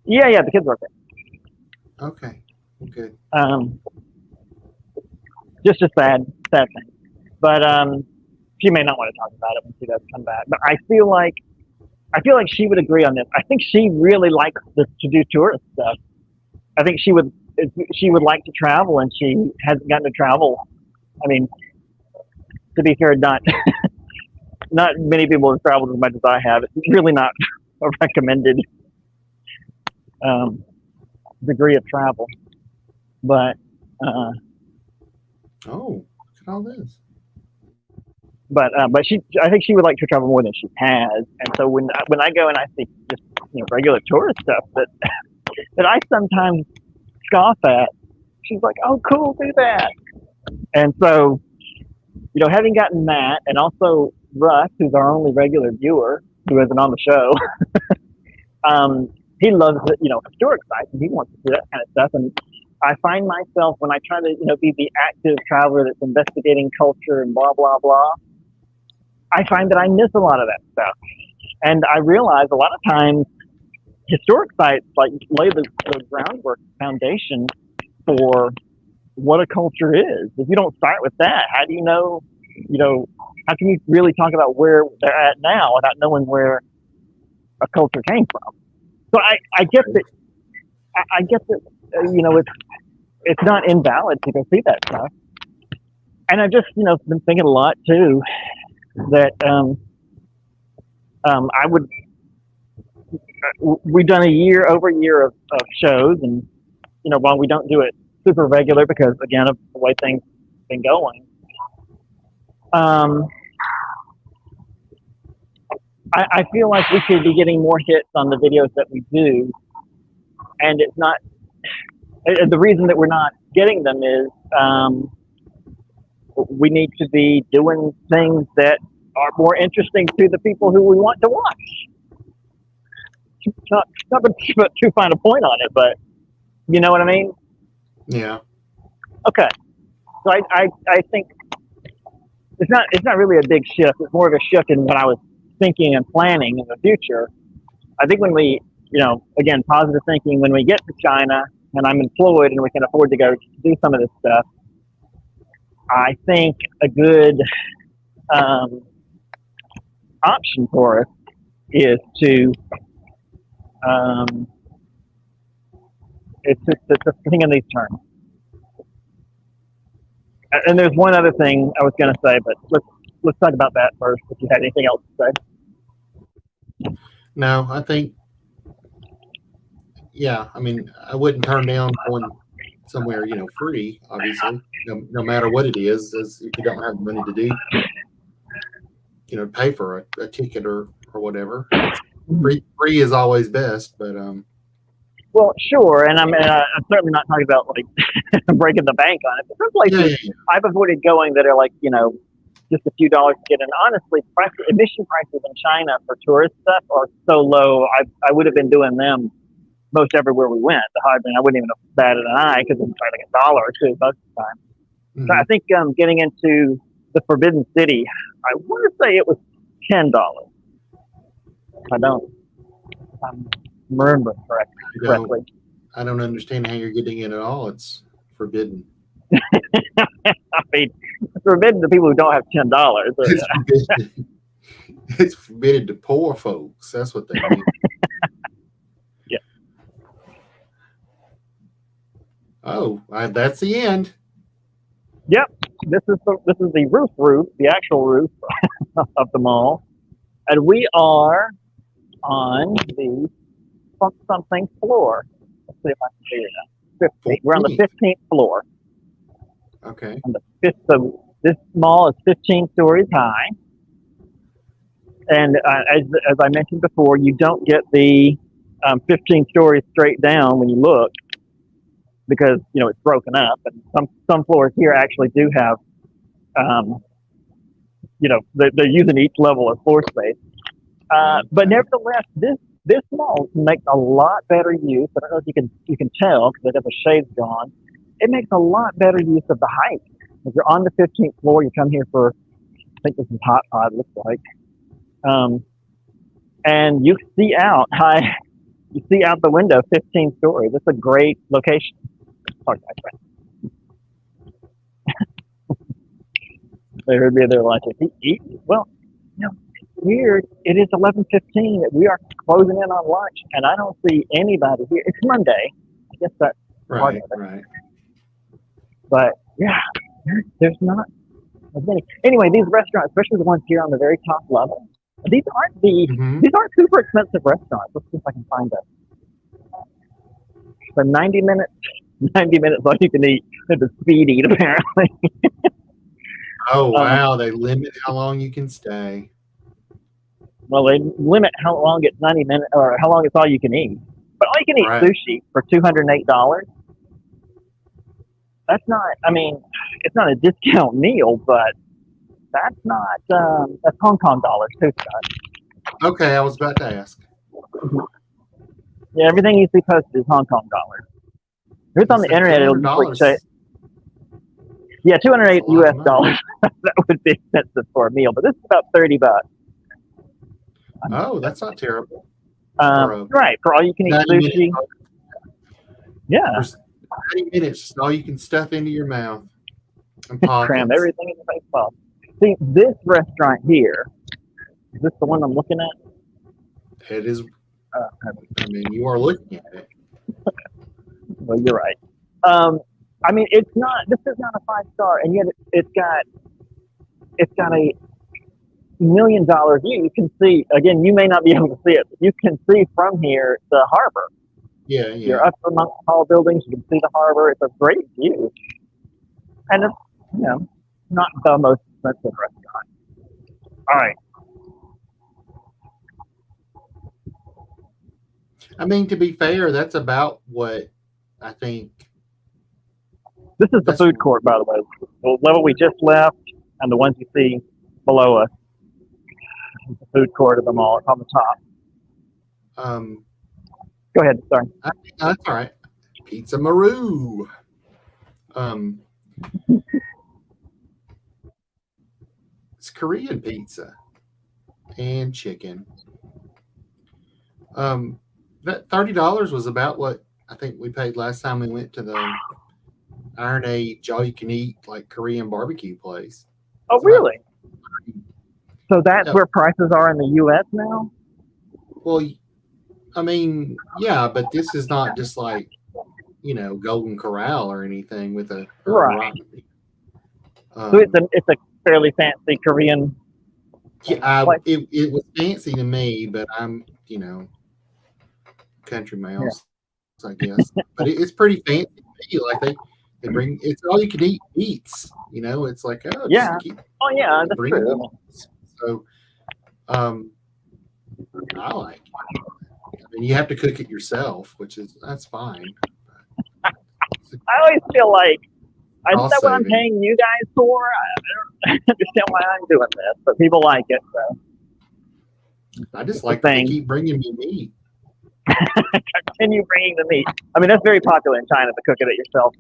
Yeah, the kids are okay. Okay. Good. Just a sad thing. But she may not want to talk about it when she does come back. But I feel like she would agree on this. I think she really likes to do tourist stuff. I think she would like to travel, and she hasn't gotten to travel. I mean, to be fair, not many people have traveled as much as I have. It's really not a recommended degree of travel. But oh, look at all this. But I think she would like to travel more than she has. And so when I go and I see just regular tourist stuff that I sometimes scoff at, she's like, "Oh, cool, do that." And so, having gotten that, and also Russ, who's our only regular viewer who isn't on the show, he loves historic sites, and he wants to do that kind of stuff. And I find myself, when I try to be the active traveler that's investigating culture and blah blah blah, I find that I miss a lot of that stuff. And I realize a lot of times historic sites like lay the groundwork, foundation for what a culture is. If you don't start with that, how do you know, how can you really talk about where they're at now without knowing where a culture came from? So I get that, it's not invalid to go see that stuff. And I've just, been thinking a lot too, that we've done over a year of shows, and while we don't do it super regular because again of the way things have been going, I feel like we should be getting more hits on the videos that we do, and it's not the reason that we're not getting them is we need to be doing things that are more interesting to the people who we want to watch. Not put too fine a point on it, but you know what I mean? Yeah. Okay. So I think it's not really a big shift. It's more of a shift in what I was thinking and planning in the future. I think when we, again, positive thinking, when we get to China and I'm employed and we can afford to go do some of this stuff, I think a good option for us is to it's to think in these terms. And there's one other thing I was going to say, but let's talk about that first. If you had anything else to say. No, I think, yeah. I mean, I wouldn't turn down going somewhere, free. Obviously, no matter what it is, as if you don't have the money to do, pay for a ticket or whatever. Free is always best, but Well, sure, and I'm certainly not talking about like breaking the bank on it. But some places I've avoided going that are like just a few dollars to get in. Honestly, admission prices in China for tourist stuff are so low. I would have been doing them most everywhere we went. The hardly I wouldn't even have batted an eye because it's like $1 or $2 most of the time. Mhm. So I think getting into the Forbidden City, I want to say it was $10. If I'm remembering correctly. I don't understand how you're getting in at all. It's forbidden. I mean, it's forbidden to people who don't have $10. It's forbidden. It's forbidden to poor folks. That's what they mean. Yeah. Oh, that's the end. Yep. This is the roof, the actual roof of the mall, and we are on the something floor. Let's see if I can figure it out. 15. We're on the 15th floor. Okay. On the fifth, so this mall is 15 stories high, and as I mentioned before, you don't get the 15 stories straight down when you look because it's broken up, and some floors here actually do have they're using each level as floor space. But nevertheless, this mall makes a lot better use. I don't know if you can tell because I got the shades gone. It makes a lot better use of the height. If you're on the 15th floor, you come here for, I think this is Hot Pod, looks like, and you see out high. You see out the window 15 stories. It's a great location. Sorry, my friend. They heard me. They're like, well, it's weird. It is 11:15. We are closing in on lunch, and I don't see anybody here. It's Monday. I guess that's part of it. Right. But yeah, there's not as many. Anyway, these restaurants, especially the ones here on the very top level, these aren't super expensive restaurants. Let's see if I can find them. So 90 minutes all you can eat. It's a speed eat apparently. Oh wow, they limit how long you can stay. Well, they limit how long it's 90 minutes or how long it's all you can eat. But all you can eat sushi for $208. That's not. I mean, it's not a discount meal, but that's not. That's Hong Kong dollars too, Scott. Okay, I was about to ask. Yeah, everything you see posted is Hong Kong dollars. If it's on the internet, it'll usually say. Yeah, 208 US dollars. That would be expensive for a meal, but this is about $30. Oh, that's not terrible. Right, for all you can eat sushi. Yeah. For 90 minutes, all you can stuff into your mouth. And cram everything in your face. Well, see, this restaurant here, is this the one I'm looking at? It is. I mean, you are looking at it. Well, you're right. I mean, it's not. This is not a 5-star, and yet it's got a $1 million view. You can see again. You may not be able to see it, but you can see from here the harbor. Yeah. You're up amongst tall buildings. You can see the harbor. It's a great view, and it's not the most expensive restaurant. All right. I mean, to be fair, that's about what I think This is the That's- food court, by the way. The level we just left and the ones you see below us. This is the food court of them all. It's on the top. Go ahead. Sorry. That's all right. Pizza Maru. It's Korean pizza and chicken. That $30 was about what I think we paid last time we went to the Iron Age all you can eat like Korean barbecue place. Oh, It's about- really? So that's Yeah. where prices are in the U.S. now? Well, I mean, yeah, but this is not just like, Golden Corral or anything with a Right. Um, So it's a fairly fancy Korean. yeah, Like- it was fancy to me, but I'm, country mouse, I guess. But it's pretty fancy to me. Like they bring it's all you can eat eats. It's like Yeah. keep Oh, yeah, that's bringing true. it. So, I like it. I mean, you have to cook it yourself, that's fine. I always feel like I I'll know what I'm save it. paying you guys for. I don't understand why I'm doing this, but people like it. So I just the like that they thing. keep bringing me meat. continue bringing the meat. I mean, that's very popular in China, the cook it at yourself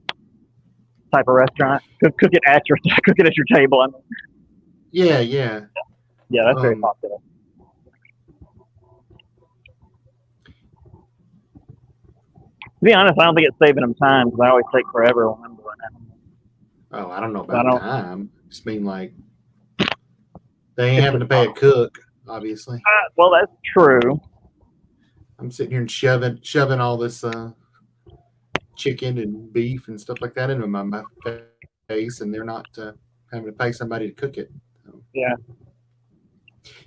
type of restaurant. Cook it at your table. I mean, Yeah. yeah, that's very Um, popular. To be honest, I don't think it's saving them time because I always take forever when I'm doing it. Oh, I don't know I about don't- time. Just mean like they ain't having to pay a cook, obviously. Well, that's true. I'm sitting here and shoving all this chicken and beef and stuff like that into my face, and they're not having to pay somebody to cook it. So, Yeah.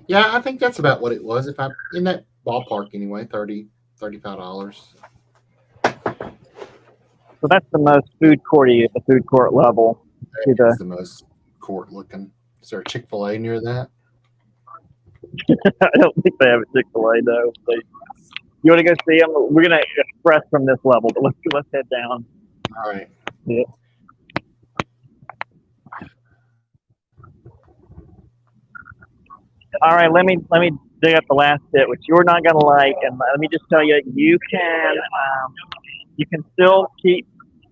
yeah, I think that's about what it was. If I'm in that ballpark anyway, $35. So that's the most food courty at the food court level. See That's the- the most court looking. Is there a Chick-fil-A near that? I don't think they have a Chick-fil-A though. You want to go see them? We're gonna express from this level, but let's head down. All right. Yeah. All right, let me dig up the last bit, which you're not gonna like, and let me just tell you, you can still keep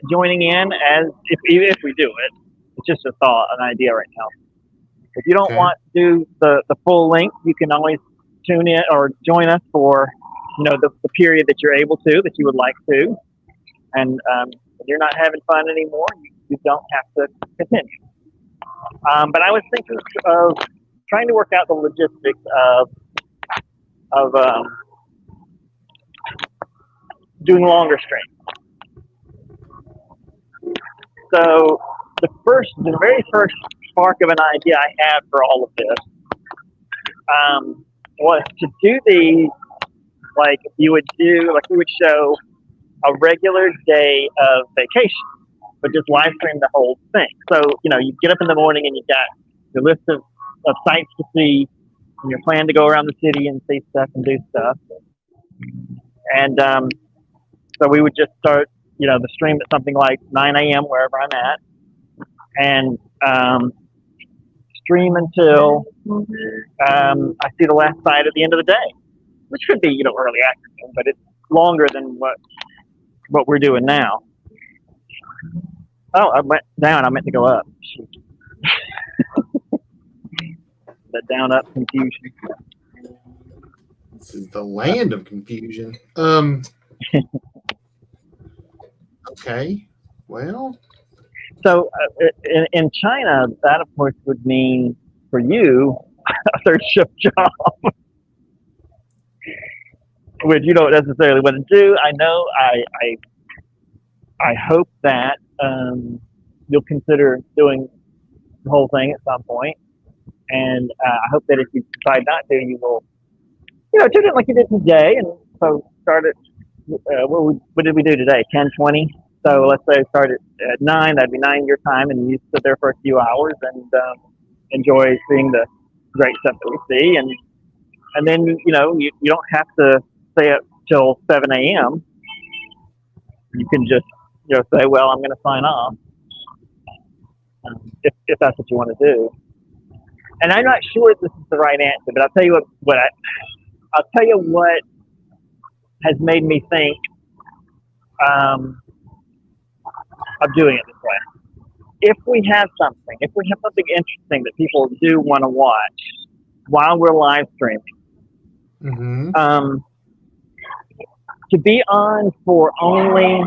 joining in as if we do it. It's just a thought, an idea right now. If you don't Okay. want to do the full length, you can always tune in or join us for the period that you're able to, that you would like to, and if you're not having fun anymore, you don't have to continue. But I was thinking of trying to work out the logistics of doing longer streams. So the very first spark of an idea I had for all of this was to do these like we would show a regular day of vacation, but just live stream the whole thing. So, you get up in the morning and you got your list of sites to see, and you're planning to go around the city and see stuff and do stuff. And so we would just start, the stream at something like 9 a.m. wherever I'm at, and stream until I see the last site at the end of the day, which could be, early afternoon, but it's longer than what we're doing now. Oh, I went down. I meant to go up. Shoot. The down-up confusion. This is the land of confusion. Okay. Well, So in China, that of course would mean for you a third shift job, which you don't necessarily want to do. I know. I hope that you'll consider doing the whole thing at some point, and I hope that if you decide not to, you will, tune in like you did today, and so start at what did we do today? 10:20. So let's say start at 9. That'd be 9 your time, and you sit there for a few hours and enjoy seeing the great stuff that we see, and then you don't have to stay up till 7 a.m. You can just say, well, I'm going to sign off, if that's what you want to do. And I'm not sure this is the right answer, but I'll tell you I'll tell you what has made me think of doing it this way. If we have something interesting that people do want to watch while we're live streaming, Mm-hmm. to be on for only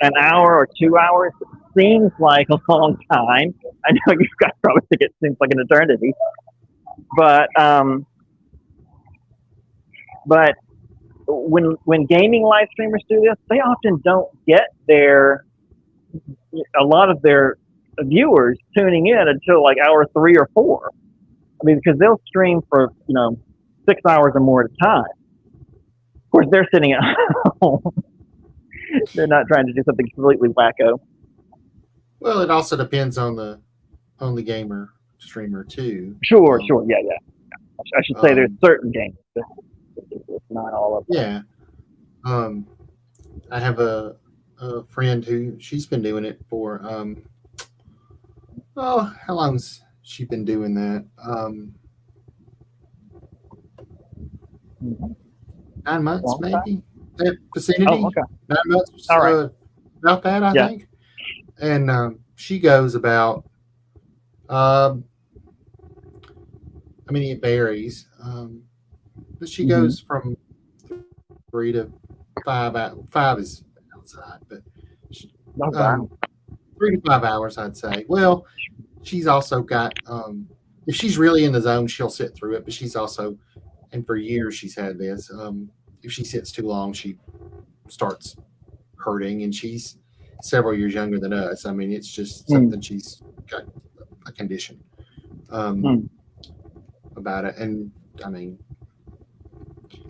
an hour or 2 hours seems like a long time. I know you guys probably think it seems like an eternity, but when gaming live streamers do this, they often don't get a lot of their viewers tuning in until like hour 3 or 4. I mean, because they'll stream for 6 hours or more at a time. Of course, they're sitting at home. They're not trying to do something completely wacko. Well, it also depends on the gamer streamer too. Sure, yeah. I should say there's certain games, but it's not all of them. Yeah. I have a friend who she's been doing it for how long's she been doing that? 9 months Long time? maybe. That vicinity. Oh, okay. 9 months. All right. About that, I think. And she goes about. I mean, it varies, but she goes from 3 to 5. 5 is outside, but 3 to 5 hours, I'd say. Well, she's also got. If she's really in the zone, she'll sit through it. But she's also, and for years she's had this. If she sits too long, she starts hurting, and she's several years younger than us. I mean, it's just something she's got a condition about it, and I mean,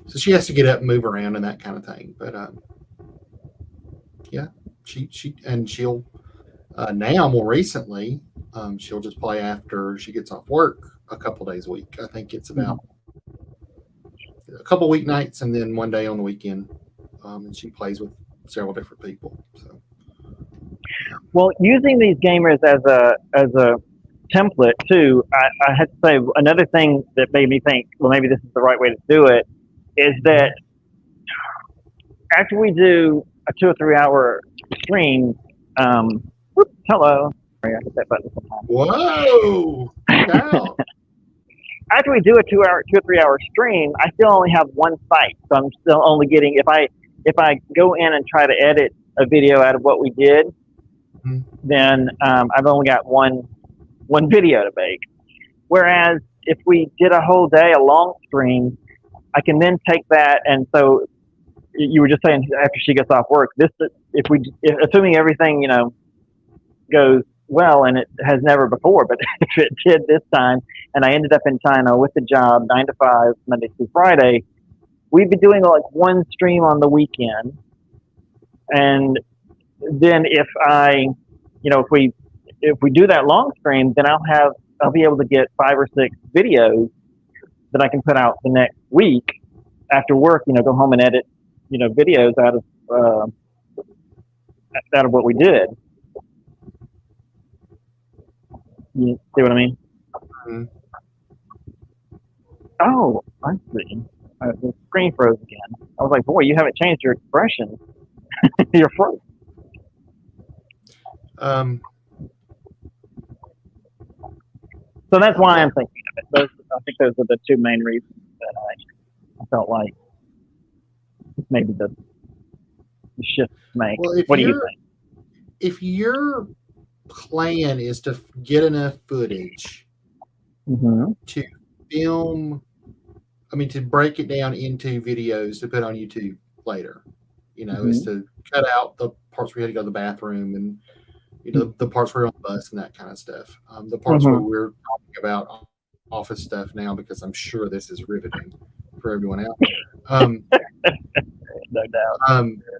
so she has to get up and move around and that kind of thing. But yeah, she'll now more recently, she'll just play after she gets off work a couple days a week. I think it's about a couple weeknights and then one day on the weekend, and she plays with several different people. So, well, using these gamers as a template too, I had to say another thing that made me think, well, maybe this is the right way to do it, is that after we do a 2 or 3 hour stream, hello, sorry, I hit that button sometime. Whoa! Wow. After we do a 2 or 3 hour stream, I still only have one site, so I'm still only getting if I go in and try to edit a video out of what we did, then I've only got one video to make. Whereas if we did a whole day, a long stream, I can then take that, and so you were just saying after she gets off work, assuming everything goes well, and it has never before, but if it did this time, and I ended up in China with the job 9 to 5 Monday through Friday, we'd be doing like one stream on the weekend, and then if we do that long stream, then I'll be able to get 5 or 6 videos that I can put out the next week after work. Go home and edit videos out of what we did. You see what I mean? Mm-hmm. Oh, I see. The screen froze again. I was like, boy, you haven't changed your expression. You're frozen. So that's why I'm thinking of it. I think those are the 2 main reasons that I felt like maybe the shift make. Well, what do you think? If your plan is to get enough footage to film, to break it down into videos to put on YouTube later, is to cut out the parts where you had to go to the bathroom and the parts where you're on the bus and that kind of stuff. The parts where we're talking about office stuff now, because I'm sure this is riveting for everyone out there. No doubt.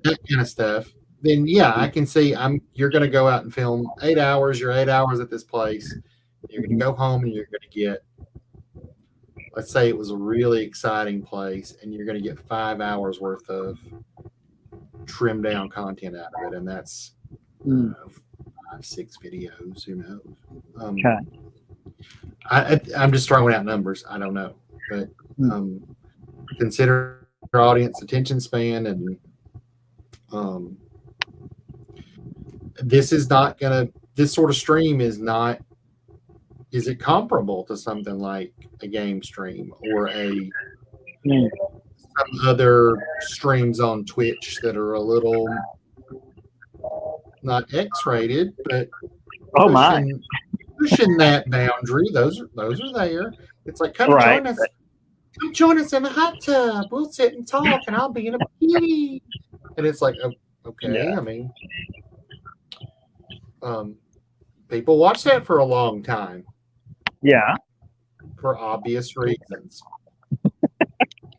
That kind of stuff. Then yeah, I can see you're going to go out and film 8 hours. You're 8 hours at this place. You're going to go home and you're going to get, let's say it was a really exciting place, and you're going to get 5 hours worth of trimmed down content out of it, and that's 5, 6 videos. Who knows? Okay. I'm just throwing out numbers. I don't know, but consider your audience attention span, and this is not gonna. This sort of stream is not. Is it comparable to something like a game stream or some other streams on Twitch that are a little not X-rated, but pushing that boundary? Those are there. It's like come join us. Come join us in the hot tub. We'll sit and talk, and I'll be in a bikini. And it's like, okay. Yeah. I mean, people watch that for a long time. Yeah. For obvious reasons.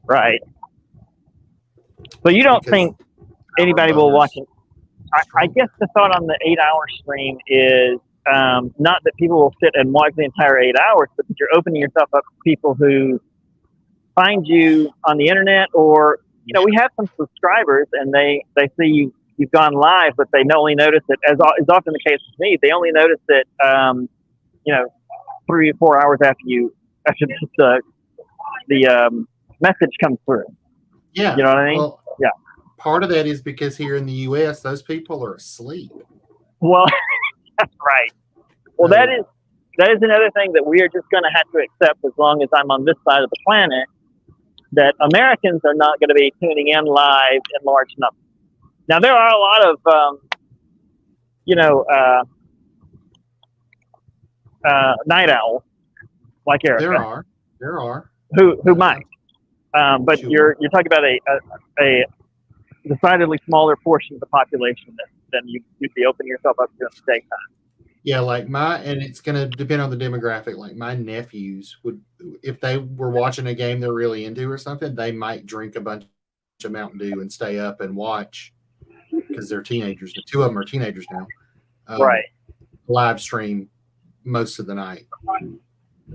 Right. So you don't think anybody will watch it? I guess the thought on the 8-hour stream is not that people will sit and watch the entire 8 hours, but that you're opening yourself up to people who find you on the internet, or we have some subscribers and they see you've gone live, but they only notice it, as is often the case with me. They only notice it 3 or 4 hours after the message comes through. Yeah, you know what I mean. Well, yeah. Part of that is because here in the U.S., those people are asleep. Well, that's right. Well, that is another thing that we are just going to have to accept as long as I'm on this side of the planet, that Americans are not going to be tuning in live in large numbers. Now, there are a lot of, night owls like Erica. There are. Who might. But sure. You're talking about a decidedly smaller portion of the population than you'd be opening yourself up to in the daytime. Yeah, and it's going to depend on the demographic. Like my nephews would, if they were watching a game they're really into or something, they might drink a bunch of Mountain Dew and stay up and watch because they're teenagers. The 2 of them are teenagers now. Right. Live stream most of the night.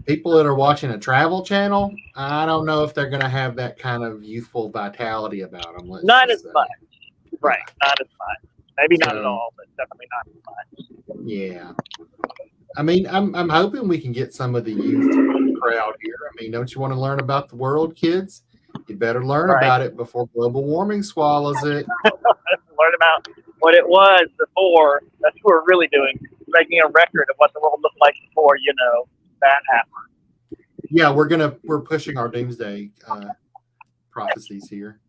People that are watching a travel channel, I don't know if they're going to have that kind of youthful vitality about them. Not as much. Right. Not as much. Maybe not at all, but definitely not as much. Yeah. I mean, I'm hoping we can get some of the youth crowd here. I mean, don't you want to learn about the world, kids? You better learn about it before global warming swallows it. Learn about what it was before. That's what we're really doing. Making a record of what the world looked like before, that happened. Yeah, we're pushing our doomsday prophecies here.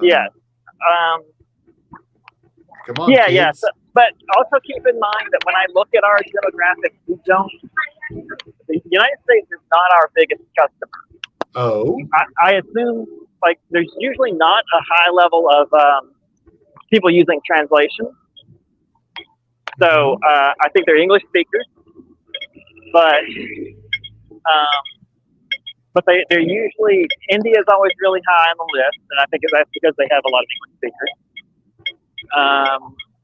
Yes. Come on. Yeah, kids. yeah. So, but also keep in mind that when I look at our demographics, the United States is not our biggest customer. Oh. I assume there's usually not a high level of people using translation. So I think they're English speakers, but they're usually, India is always really high on the list, and I think that's because they have a lot of English speakers.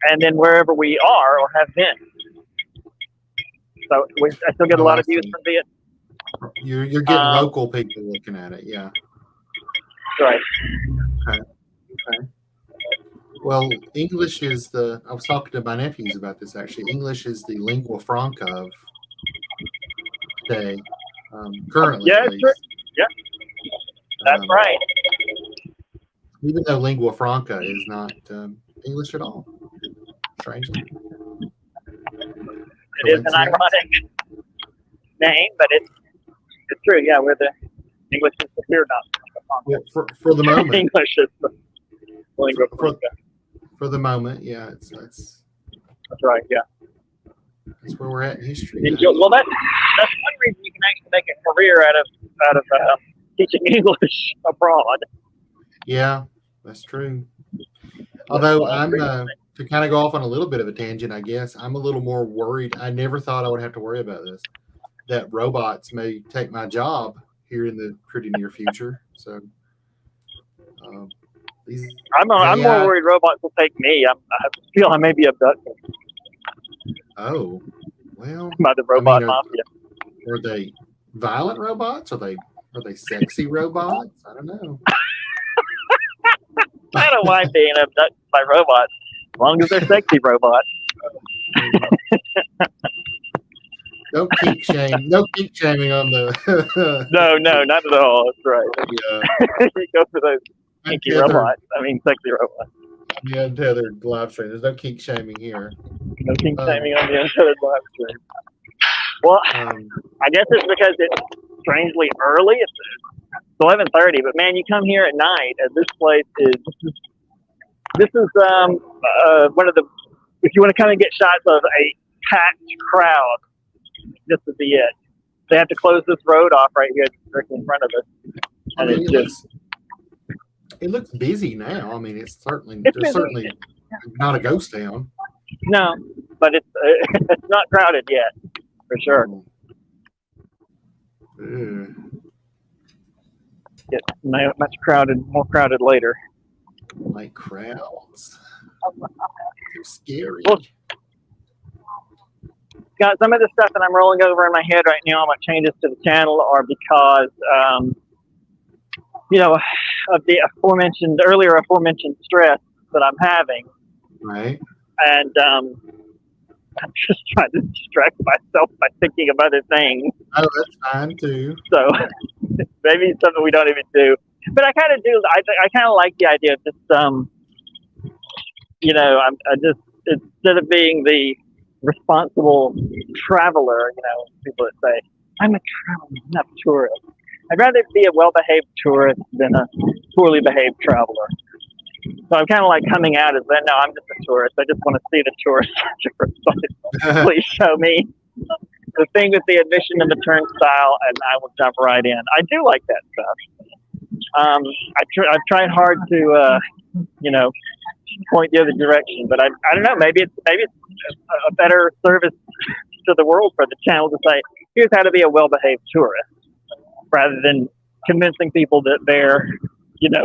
And then wherever we are or have been. So I still get a lot of views from Vietnam. You're getting local people looking at it, yeah. Right. Okay. Well, English is I was talking to my nephews about this actually. English is the lingua franca of today, currently. Yeah, sure. Yeah. That's right. Even though lingua franca is not English at all. Strangely. It is an ironic name, but it's true. Yeah, we're the English is the fear not. Well, for the moment. English is the lingua franca. For the moment, yeah, that's right. Yeah, that's where we're at in history. Well, that's one reason you can actually make a career out of teaching English abroad. Yeah, that's true. Although I'm to kind of go off on a little bit of a tangent, I guess I'm a little more worried. I never thought I would have to worry about this. That robots may take my job here in the pretty near future. So. I'm more worried robots will take me. I feel I may be abducted. Oh, well. By the robot mafia. Are they violent robots? Are they sexy robots? I don't know. I don't mind being abducted by robots. As long as they're sexy robots. Don't kink shame. No kink shaming on the. No, not at all. That's right. the You go for those kinky untethered, robots. I mean, sexy robots. the untethered live stream. There's no kink shaming here. No kink shaming on the untethered live stream. Well, I guess it's because it's strangely early. It's 11:30, but man, you come here at night, and this place is. This is one of the. If you want to come and get shots of a packed crowd, this would be it. They have to close this road off right here directly in front of us. I And mean, it's just it looks busy now. I mean, it's certainly It's there's busy. certainly not a ghost town. no, but it's it's not crowded yet, for sure. Ugh. It's much crowded, more crowded later. Like crowds. Too scary. Well, Got some of the stuff that I'm rolling over in my head right now about changes to the channel are because, of the earlier aforementioned stress that I'm having. Right. And I'm just trying to distract myself by thinking of other things. Oh, that's fine too. So maybe it's something we don't even do. But I kind of do. I kind of like the idea of just, I just, instead of being the responsible traveler, people that say, I'm a traveler, I'm not a tourist. I'd rather be a well-behaved tourist than a poorly behaved traveler. So I'm kind of like coming out as that. No, I'm just a tourist. I just want to see the tourist. Please show me the thing with the admission and the turnstile, and I will jump right in. I do like that stuff. I've tried hard to, point the other direction, but I don't know. Maybe it's a better service to the world for the channel to say, here's how to be a well-behaved tourist, rather than convincing people that they're,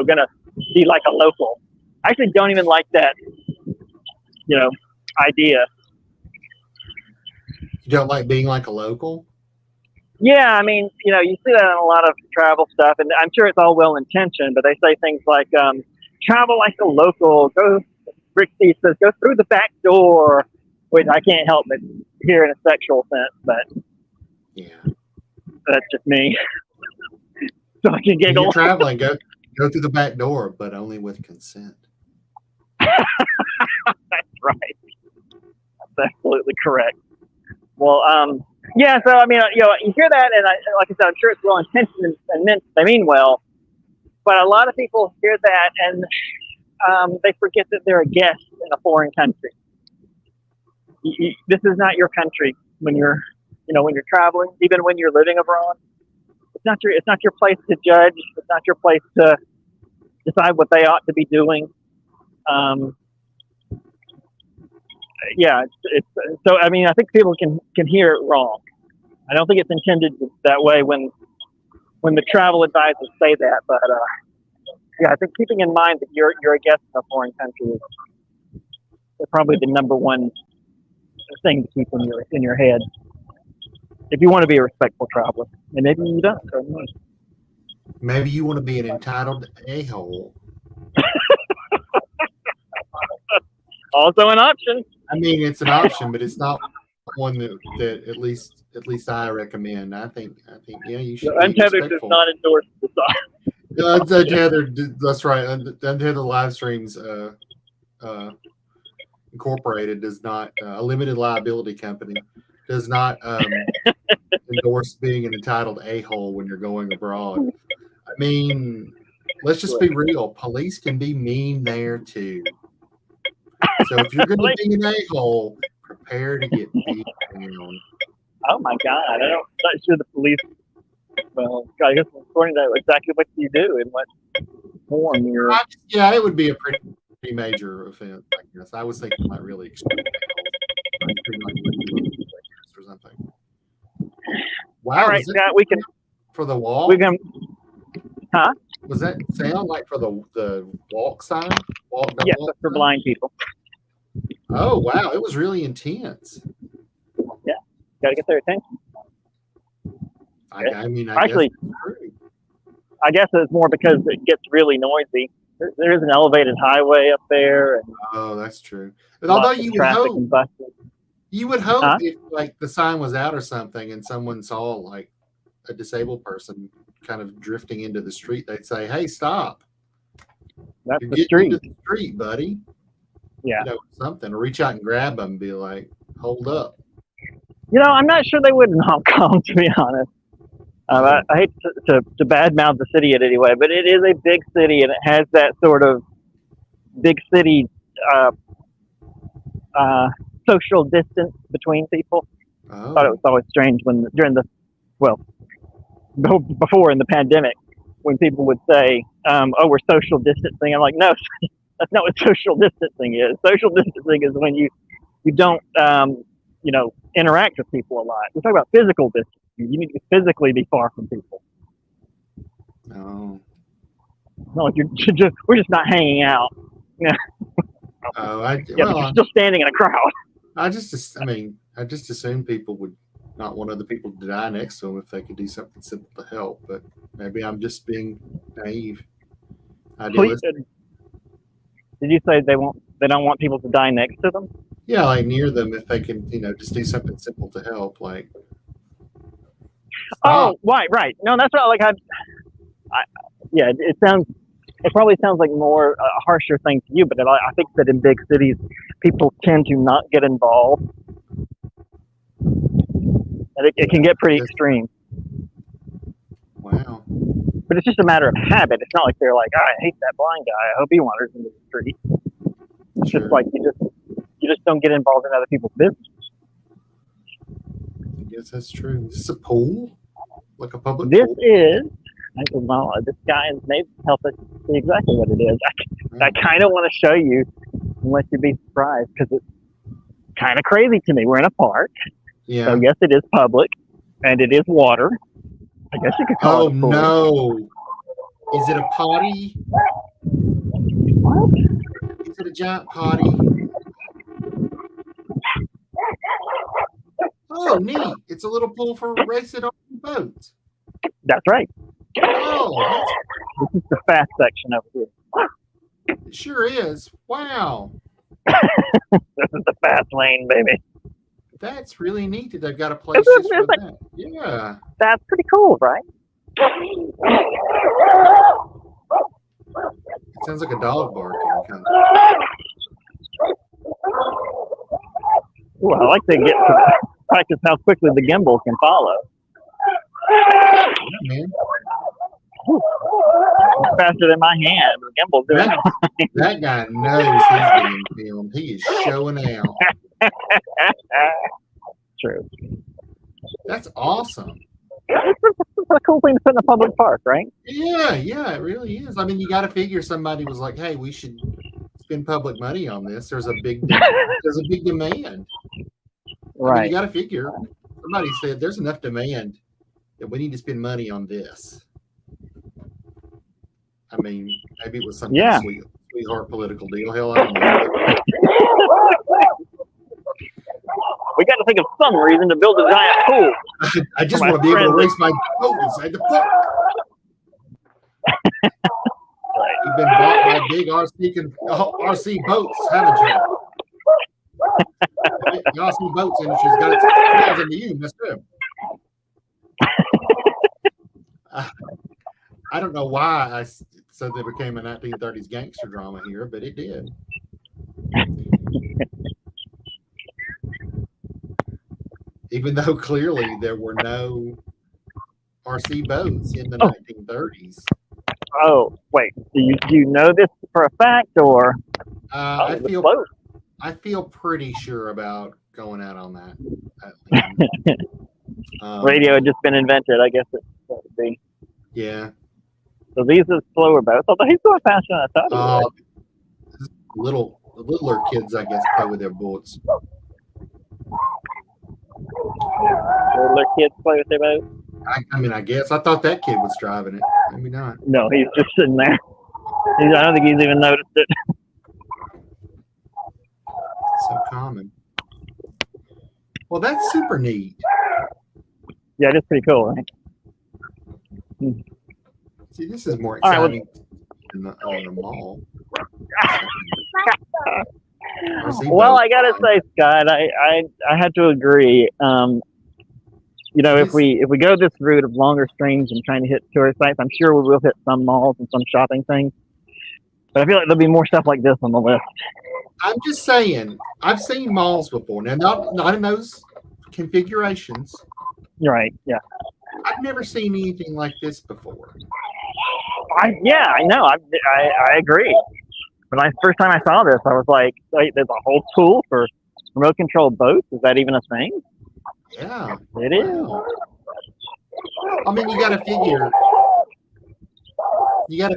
gonna be like a local. I actually don't even like that, idea. You don't like being like a local? Yeah, I mean, you see that in a lot of travel stuff, and I'm sure it's all well-intentioned, but they say things like, travel like a local, Rick C says, go through the back door, which I can't help but hear in a sexual sense, but Yeah. that's just me. So I can When giggle. you're traveling, go through the back door, but only with consent. That's right. That's absolutely correct. Well, yeah, so I mean, you hear that, and like I said, I'm sure it's well intentioned and meant, they mean well, but a lot of people hear that and they forget that they're a guest in a foreign country. This is not your country when you're traveling, even when you're living abroad. It's not your place to judge. It's not your place to decide what they ought to be doing. Yeah, it's so. I mean, I think people can hear it wrong. I don't think it's intended that way when the travel advisors say that. But yeah, I think keeping in mind that you're a guest in a foreign country is probably the number one thing to keep in your head if you want to be a respectful traveler. And maybe you don't. So Maybe you want to be an entitled a-hole. also an option. I mean, it's an option, but it's not one that at least I recommend. I think yeah, you should. Untethered does not endorse the song. Untethered, that's right. Untethered live streams Incorporated does not a limited liability company does not endorse being an entitled a-hole when you're going abroad. I mean, let's just be real. Police can be mean there too. So if you're going to be an a-hole, prepare to get beat down. Oh my God! I'm not sure the police. Well, I guess according to exactly what you do and what form you're. Yeah, it would be a pretty major offense. I guess I was thinking like really extreme or something. Wow! All right, Scott. We can for the walk. We can. Huh? Was that sound like for the walk sign? Yes, that's for blind people. Oh wow! It was really intense. Yeah, got to get their attention. I mean, Actually, guess I guess it's more because it gets really noisy. There is an elevated highway up there, and Oh, that's true. But although lots of traffic and buses. you would hope Huh? if like the sign was out or something and someone saw like a disabled person kind of drifting into the street, they'd say, "Hey, stop! That's You're the getting street. into the street, buddy." Yeah. You know, something, or reach out and grab them and be like, "Hold up." I'm not sure they would in Hong Kong, to be honest. I hate to badmouth the city in any way, but it is a big city, and it has that sort of big city social distance between people. I thought it was always strange when before in the pandemic, when people would say, "Oh, we're social distancing." I'm like, no, that's not what social distancing is. Social distancing is when you don't interact with people a lot. We're talking about physical distancing. You need to physically be far from people. Oh. No, like we're just not hanging out. Oh, But you're still standing in a crowd. I just assume people would not want other people to die next to them if they could do something simple to help. But maybe I'm just being naive. Idealistic. Did you say they don't want people to die next to them? Yeah, like near them if they can, just do something simple to help, like. Stop. Oh, right. No, that's not like it probably sounds like more a harsher thing to you, but I think that in big cities, people tend to not get involved, and it can get pretty extreme. Wow. But it's just a matter of habit. It's not like they're like, I hate that blind guy. I hope he wanders into the street. It's Sure. just like you just don't get involved in other people's business. I guess that's true. Is this a pool? Like a public This pool? is. Well, this guy has made help us see exactly what it is. I kind of want to show you, and let you be surprised, because it's kind of crazy to me. We're in a park, Yeah. so yes, it is public, and it is water. I guess you could call Oh it a pool. no! Is it a potty? What? Is it a giant potty? Oh, neat! It's a little pool for racing on boats. That's right. Oh, This is the fast section over here. it sure is. Wow, This is the fast lane, baby. that's really neat that they've got a place Isn't just for it? that. Yeah. That's pretty cool, right? It sounds like a dog barking. Kind of. Ooh, I like to get to practice how quickly the gimbal can follow. Yeah, man. It's faster than my hand. The gimbal's doing it. That guy knows he's being filmed. He is showing out. True. That's awesome. It's a cool thing to put in a public park, right? Yeah, it really is. I mean, you got to figure somebody was like, "Hey, we should spend public money on this." There's a big demand. Right. I mean, you got to figure. Somebody said there's enough demand that we need to spend money on this. I mean, maybe it was some kind of sweetheart political deal. Hell, I don't know. We got to think of some reason to build a giant pool. I just My want to be able to friend- race my boat inside the park. Right. You've been bought by big RC boats, haven't you? The RC boats industry's got its claws into you, mister. I don't know why I said there became a 1930s gangster drama here, but it did. Even though clearly there were no RC boats in the 1930s. Oh, wait. Do you know this for a fact, or I the feel float? I feel pretty sure about going out on that. Radio had just been invented. I guess that would be. Yeah. So these are slower boats. Although he's going faster than I thought. He would. Littler kids, I guess, play with their boats. Littler kids play with their boats. I mean, I guess I thought that kid was driving it. Maybe not. No, he's just sitting there. I don't think he's even noticed it. So common. Well, that's super neat. Yeah, it's pretty cool, right? See, this is more All right, exciting in the mall. Well, I gotta say, Scott, I had to agree. You know, if we go this route of longer streams and trying to hit tourist sites, I'm sure we will hit some malls and some shopping things. But I feel like there'll be more stuff like this on the list. I'm just saying, I've seen malls before. Now, not in those configurations. Right? Yeah. I've never seen anything like this before. I know. I agree. When first time I saw this, I was like, wait, there's a whole tool for remote control boats? Is that even a thing? Yeah. It is. Wow. I mean, you got to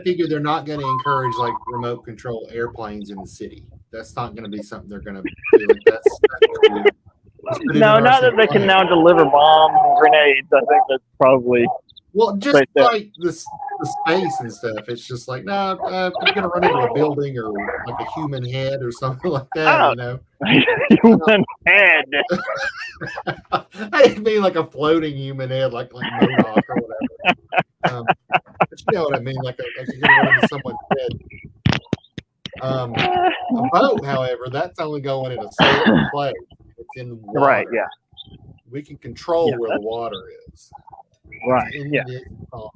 figure they're not going to encourage like remote control airplanes in the city. That's not going to be something they're going to do. That's no, not that they can now deliver bombs and grenades. I think that's probably just like the space and stuff. It's just like, no, you're going to run into a building or like a human head or something like that. You know, human head. I didn't mean like a floating human head, like MODOK or whatever. But you know what I mean? Like you're going to run into someone's head. A boat, however, that's only going in a certain place. It's in the water. Right, yeah. We can control where the water is. Right, yeah. Pond.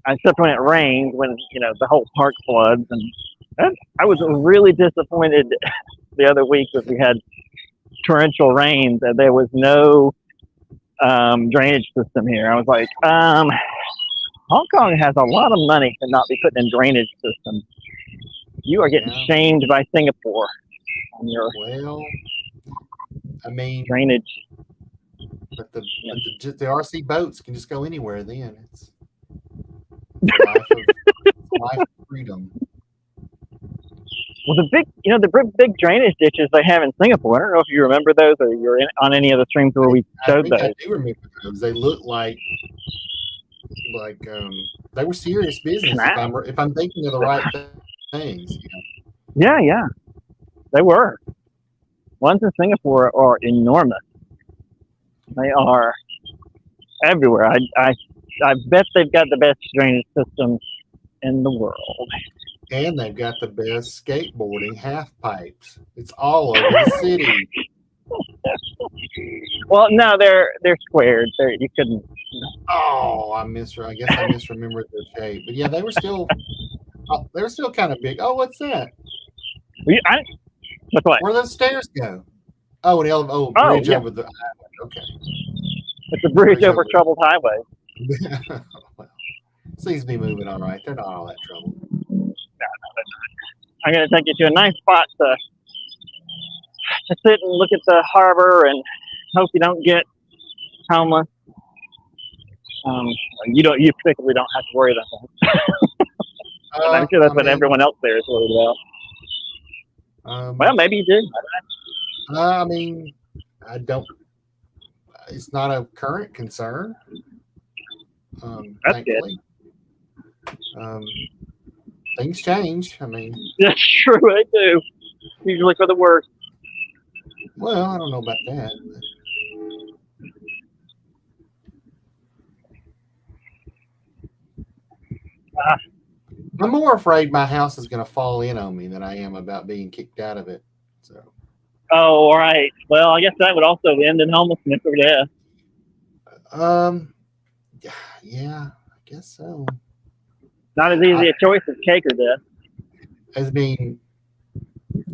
Except when it rains, when, you know, the whole park floods. And I was really disappointed the other week that we had torrential rains and there was no drainage system here. I was like, Hong Kong has a lot of money to not be putting in drainage systems. You are getting shamed by Singapore on your drainage. But the RC boats can just go anywhere then. It's life of freedom. Well, the big drainage ditches they have in Singapore. I don't know if you remember those or you're on any of the streams where we showed those. I do remember those. They look like they were serious business. If I'm thinking of the right things. Yeah, they were. Ones in Singapore are enormous. They are everywhere. I bet they've got the best drainage system in the world. And they've got the best skateboarding half pipes. It's all over the city. Well, no, they're squared. You couldn't. Oh, I guess I misremembered their shape. But yeah, they were still kind of big. Oh, what's that? What's what? Where those stairs go? Oh, bridge over the highway. Okay. It's a bridge over troubled highway. Well, seems to be moving all right. They're not all that trouble. No, they're not. I'm going to take you to a nice spot to sit and look at the harbor and hope you don't get homeless. You particularly don't have to worry about that. I'm sure that's what everyone else there is worried about. Well, maybe you do. I mean, I don't. It's not a current concern. That's thankfully. Good. Things change. I mean, that's true. They do. Usually for the worst. Well, I don't know about that. I'm more afraid my house is going to fall in on me than I am about being kicked out of it. So. Oh, all right. Well, I guess that would also end in homelessness or death. Yeah, I guess so. Not as easy a choice as cake or death.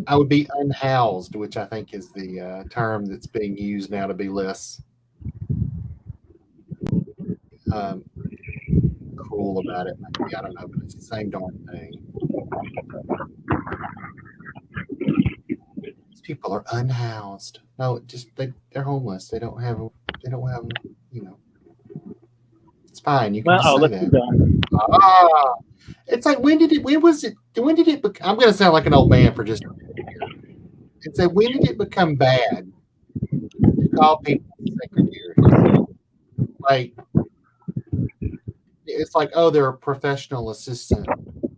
I would be unhoused, which I think is the term that's being used now to be less cruel about it. Maybe, I don't know, but it's the same darn thing. These people are unhoused. No, they're homeless. They don't have. It's fine. You can say that. It's like when did it I'm going to sound like an old man for just a minute here. It's like, when did it become bad to call people secretaries? Like, it's like, oh, they're a professional assistant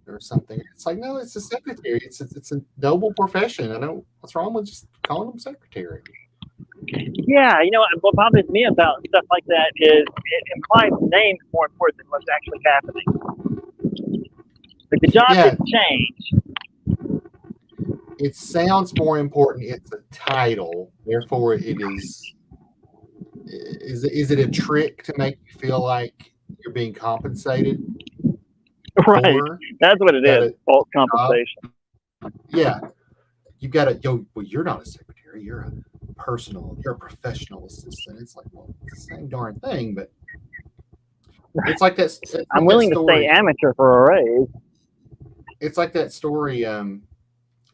or something. It's like, no, it's a secretary. It's a noble profession. What's wrong with just calling them secretary? Yeah, what bothers me about stuff like that is it implies the name is more important than what's actually happening. Like the job Yeah. didn't change. It sounds more important. It's a title, therefore it is. Is it a trick to make you feel like you're being compensated? Right. For That's what it Got is. it. False compensation. Yeah, you got to go. Well, you're not a secretary. You're a professional assistant. It's like, well, it's the same darn thing, but it's like that. It's like I'm willing that to story. stay amateur for a raise. It's like that story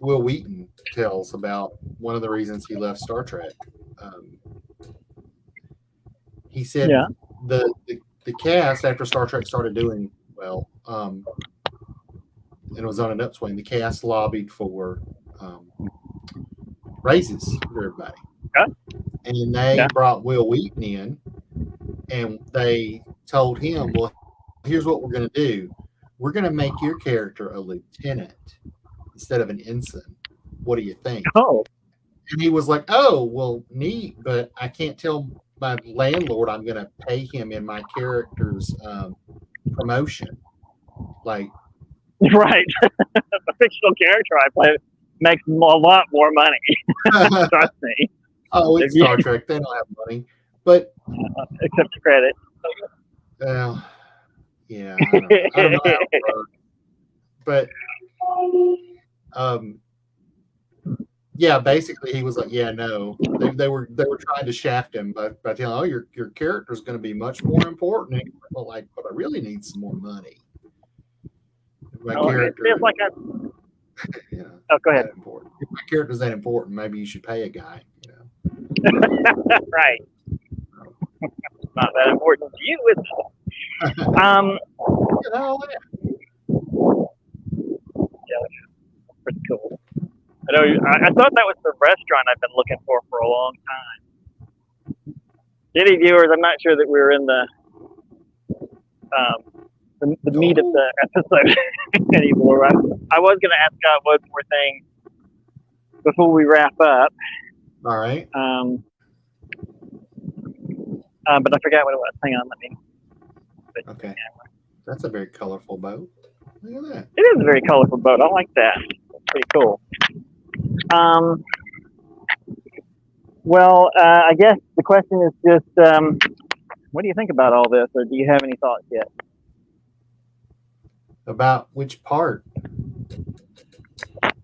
Will Wheaton tells about one of the reasons he left Star Trek. He said Yeah. the cast, after Star Trek started doing well, and it was on an upswing, the cast lobbied for raises for everybody. Okay. And they brought Will Wheaton in, and they told him, well, here's what we're going to do. We're going to make your character a lieutenant instead of an ensign. What do you think? Oh, And he was like, oh, well, neat, but I can't tell my landlord I'm going to pay him in my character's promotion. Like, right. The fictional character I play makes a lot more money. Trust me. oh, it's Star Trek. They don't have money. But except credit. Yeah, I don't know how it works. But yeah, basically he was like, yeah, no. They were trying to shaft him by telling, oh, your character is going to be much more important. And well, like, but I really need some more money. My character It feels like yeah. Oh, go ahead. Important. If my character's that important, maybe you should pay a guy. You know. Right. Not that important to you, is it? You know, Pretty cool. I know. I thought that was the restaurant I've been looking for a long time. Any viewers, I'm not sure that we're in the meat of the episode anymore. I was going to ask Scott one more thing before we wrap up. all right. But I forgot what it was. Hang on, let me. Okay. That's a very colorful boat. Look at that. It is a very colorful boat. I like that. It's pretty cool. Well, I guess the question is just, what do you think about all this, or do you have any thoughts yet? About which part?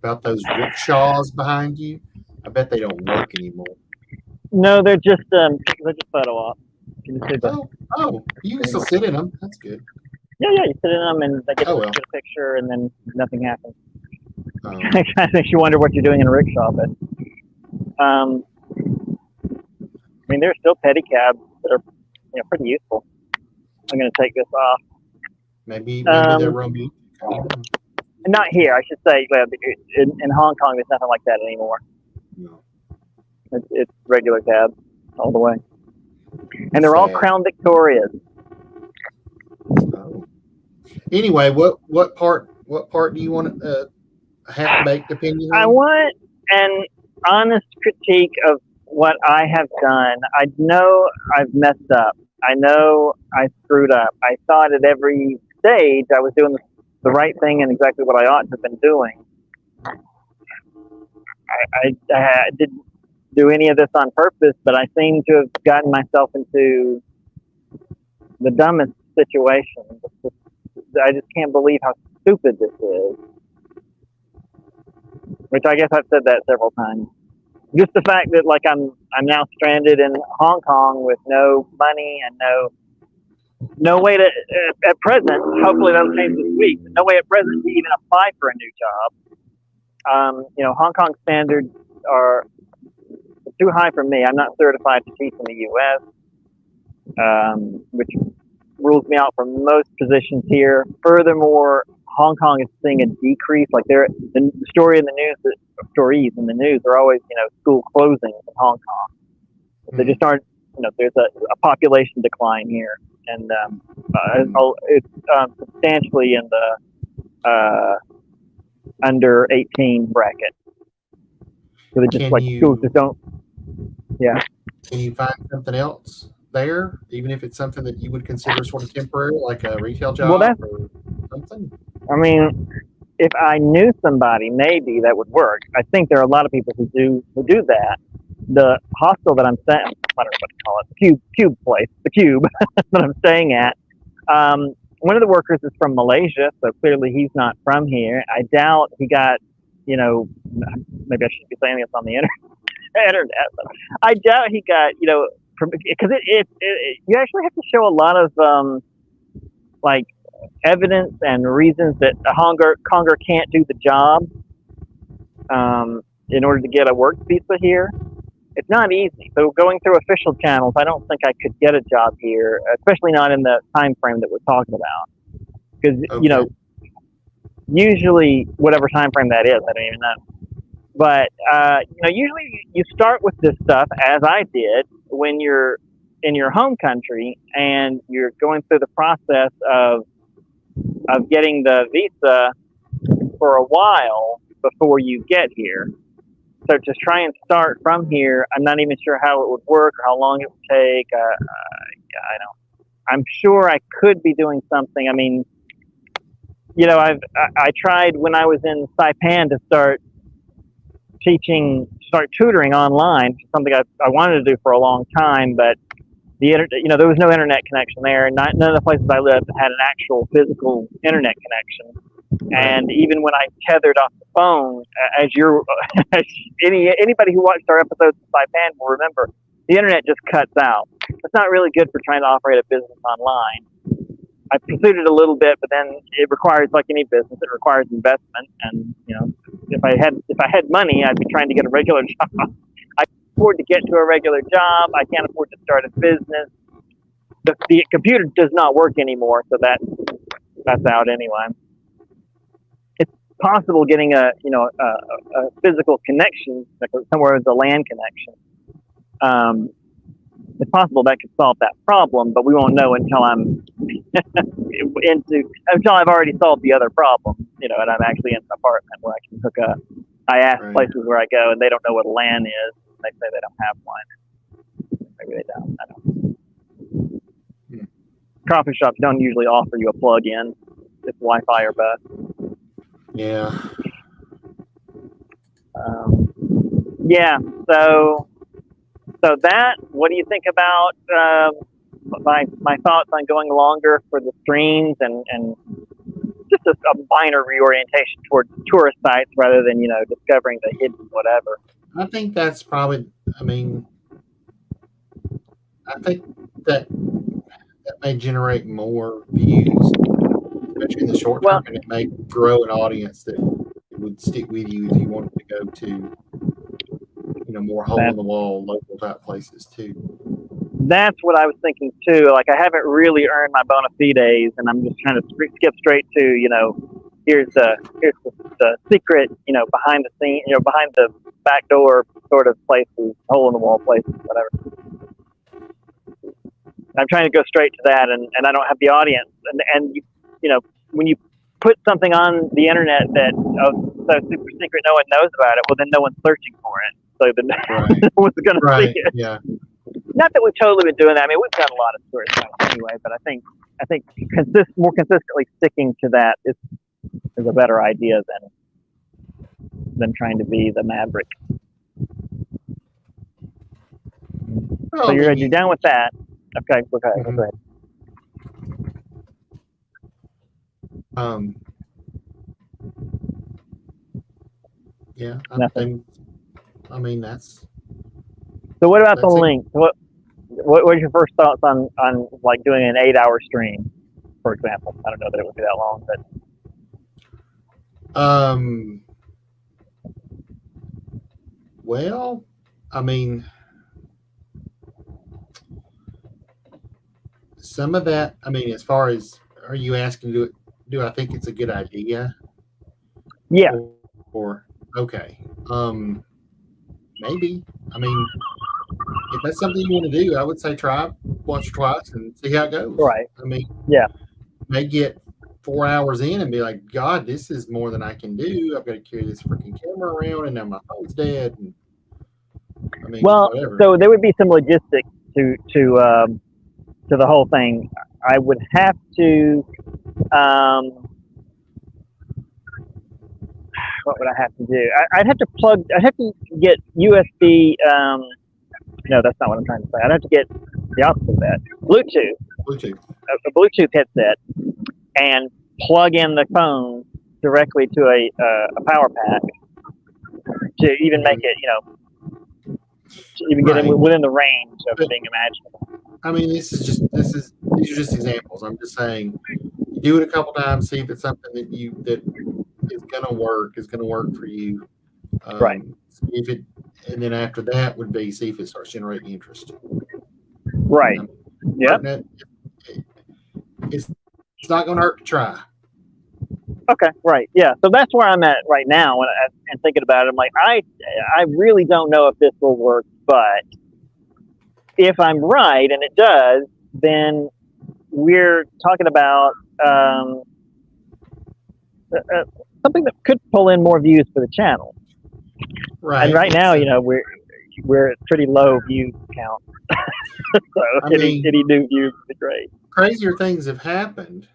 About those rickshaws behind you? I bet they don't work anymore. No, they're just photo op. You can see the, Oh, you can still sit in them. That's good. yeah, you sit in them and they get Oh, well. a picture, and then nothing happens. Um, It kind of makes you wonder what you're doing in a rickshaw, but I mean, there's still pedicabs that are pretty useful. I'm going to take this off. maybe they're romantic. Not here, I should say. In Hong Kong, there's nothing like that anymore. No. It's regular cabs all the way, and they're all Sad. Crown Victorias. Oh. Anyway, what part do you want half-baked opinion on? I want an honest critique of what I have done. I know I've messed up. I know I screwed up. I thought at every stage I was doing the right thing and exactly what I ought to have been doing. I didn't do any of this on purpose, but I seem to have gotten myself into the dumbest situation. I just can't believe how stupid this is. Which I guess I've said that several times. Just the fact that like I'm now stranded in Hong Kong with no money and no way to at present. Hopefully that'll change this week. But no way at present to even apply for a new job. Hong Kong standards are too high for me. I'm not certified to teach in the U.S., which rules me out from most positions here. Furthermore, Hong Kong is seeing a decrease. Like the stories in the news are always, school closings in Hong Kong. They just aren't, there's a population decline here. And it's substantially in the under 18 bracket. So they just schools just don't. Yeah. Can you find something else there, even if it's something that you would consider sort of temporary, like a retail job or something? I mean, if I knew somebody, maybe that would work. I think there are a lot of people who do that. The hostel that I'm staying, I don't know what to call it, the cube place, the cube that I'm staying at. One of the workers is from Malaysia, so clearly he's not from here. I doubt he got, you know, maybe I shouldn't be saying this on the internet, but I doubt he got, you know, because you actually have to show a lot of like evidence and reasons that a Conger can't do the job in order to get a work visa here. It's not easy. So going through official channels, I don't think I could get a job here, especially not in the time frame that we're talking about. Because you know, usually whatever time frame that is, I don't even know. But you know, usually you start with this stuff, as I did, when you're in your home country and you're going through the process of getting the visa for a while before you get here. So to try and start from here, I'm not even sure how it would work or how long it would take. I don't. I'm sure I could be doing something. I mean, you know, I tried when I was in Saipan to start tutoring online, something I wanted to do for a long time, but you know, there was no internet connection there. None of the places I lived had an actual physical internet connection. And even when I tethered off the phone, as anybody who watched our episodes of Saipan will remember, the internet just cuts out. It's not really good for trying to operate a business online. I pursued it a little bit, but then it requires, like any business, it requires investment. And you know, if I had money, I'd be trying to get a regular job. I can't afford to get to a regular job. I can't afford to start a business. The computer does not work anymore, so that's out anyway. Possible getting a physical connection, like somewhere with a LAN connection. It's possible that could solve that problem, but we won't know until until I've already solved the other problem, you know, and I'm actually in an apartment where I can hook up. I ask places where I go, and they don't know what a LAN is. They say they don't have one. Maybe they don't. I don't. Coffee shops don't usually offer you a plug-in. It's Wi-Fi or bus. Yeah. Yeah. So that. What do you think about my thoughts on going longer for the streams and just a minor reorientation towards tourist sites rather than, you know, discovering the hidden whatever? I think that's probably. I mean, I think that may generate more views, especially in the short term, and it may grow an audience that would stick with you if you wanted to go to, you know, more hole in the wall local type places too. That's what I was thinking too. Like, I haven't really earned my bona fides, and I'm just trying to skip straight to, you know, here's the secret, you know, behind the scene, you know, behind the back door sort of places, hole in the wall places, whatever. I'm trying to go straight to that, and I don't have the audience. And you know, when you put something on the internet that so super secret, no one knows about it, well, then no one's searching for it. So then no one's going to see it. Yeah. Not that we've totally been doing that. I mean, we've done a lot of tourist sites anyway, but I think more consistently sticking to that is a better idea than trying to be the maverick. So you're down with that? Okay. Mm-hmm. Go ahead. Yeah, I mean that's. So what about the link? What are your first thoughts on like doing an 8-hour stream, for example? I don't know that it would be that long, but. Well, I mean, some of that. I mean, as far as, are you asking, do I think it's a good idea? Yeah. Or okay. Maybe. I mean, if that's something you want to do, I would say try once or twice and see how it goes. Right. I mean, yeah. May get 4 hours in and be like, God, this is more than I can do. I've got to carry this freaking camera around, and now my phone's dead. And, I mean, well, whatever. So there would be some logistics to the whole thing. I would have to what would I have to do? I'd have to plug. I'd have to get USB. No, that's not what I'm trying to say. I'd have to get the opposite of that. Bluetooth. A Bluetooth headset, and plug in the phone directly to a power pack to even make it, to even get in within the range of being imaginable. I mean, these are just examples. I'm just saying, you do it a couple times, see if it's something that is going to work for you. Right. See if it, and then after that would be see if it starts generating interest. Right. Yeah. It's not going to hurt to try. Okay. Right. Yeah. So that's where I'm at right now, and thinking about it. I'm like, I really don't know if this will work, but if I'm right and it does, then we're talking about something that could pull in more views for the channel. Right. And right now, we're at pretty low view count. So any new views would be great. Crazier things have happened.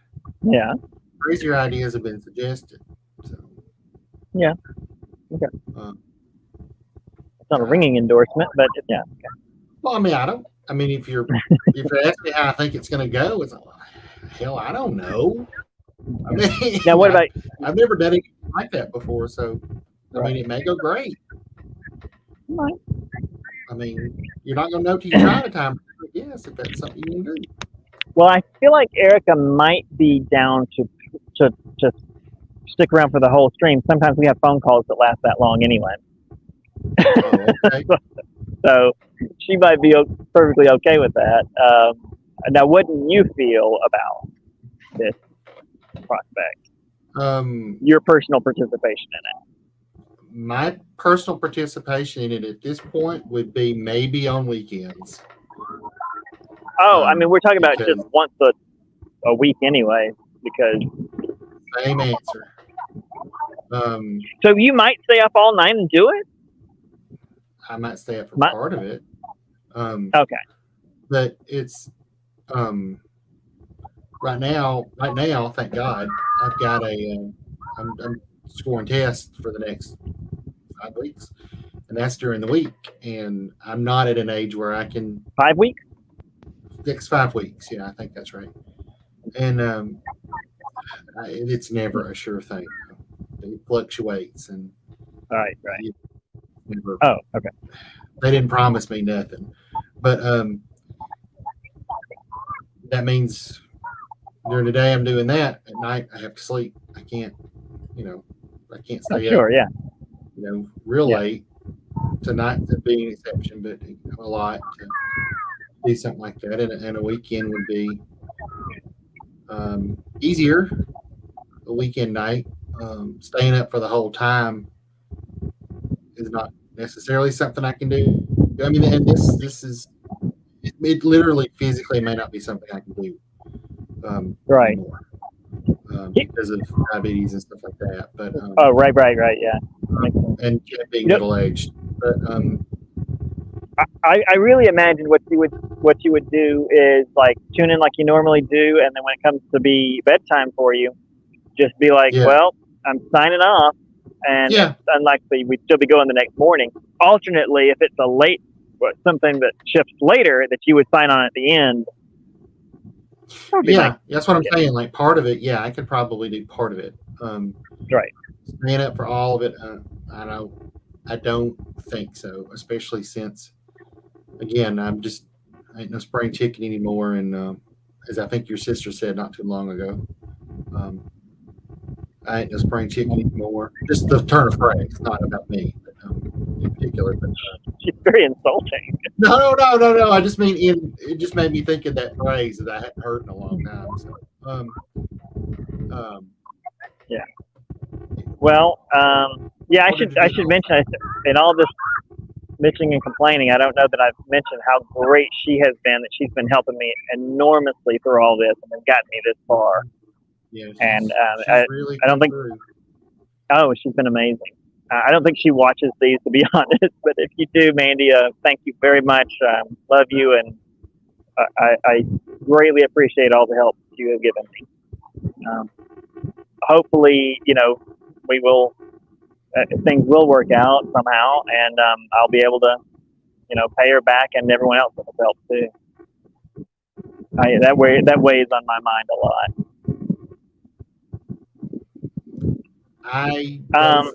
Yeah. Crazier ideas have been suggested. So. Yeah. Okay. It's not a ringing endorsement, but yeah. Okay. Well, if you're asking how I think it's going to go, it's like, hell, I don't know. Now, what about? I've never done anything like that before, so Right. it may go great. Right. You're not going to know till you try the time. Yes, if that's something you can do. Well, I feel like Erica might be down to stick around for the whole stream. Sometimes we have phone calls that last that long anyway. Oh, okay. So she might be perfectly okay with that. Now, what do you feel about this prospect? Your personal participation in it. My personal participation in it at this point would be maybe on weekends. Oh, we're talking about just once a week anyway, because. Same answer. So you might stay up all night and do it? I might stay up for part of it. Okay. But it's right now, thank God, I've got I'm scoring tests for the next 5 weeks, and that's during the week. And I'm not at an age where I can 5 weeks? Next 5 weeks, yeah, I think that's right. And it's never a sure thing. It fluctuates, and right. Never, okay. They didn't promise me nothing, but that means during the day I'm doing that. At night I have to sleep. I can't, I can't stay up. Sure, yeah. Real late. Tonight would be an exception, but a lot to do something like that. And a weekend would be easier. A weekend night, staying up for the whole time is not necessarily something I can do. And this is it. Literally, physically, may not be something I can do. Right. Anymore, because of diabetes and stuff like that. But right, yeah. And being middle aged, but I really imagine what you would do is like tune in like you normally do, and then when it comes to be bedtime for you, just be like, well, I'm signing off, and it's unlikely we'd still be going the next morning. Alternately, if it's something that shifts later, that you would sign on at the end. That's what I'm saying. Like part of it, I could probably do part of it. Right. Staying up for all of it, I don't think so. Especially since, again, I ain't no spring chicken anymore, and as I think your sister said not too long ago, I ain't no spring chicken anymore. Just the turn of phrase, not about me, but, in particular. But it's very insulting. No. I just mean it just made me think of that phrase that I hadn't heard in a long time. So, yeah. Well, I should mention in all this bitching and complaining, I don't know that I've mentioned how great she has been. That she's been helping me enormously through all this and has gotten me this far. Yeah, and really I don't think. Oh, she's been amazing. I don't think she watches these, to be honest. But if you do, Mandy, thank you very much. Love you, and I greatly appreciate all the help you have given me. Hopefully, we will things will work out somehow, and I'll be able to, pay her back, and everyone else will help too. That weighs on my mind a lot. I both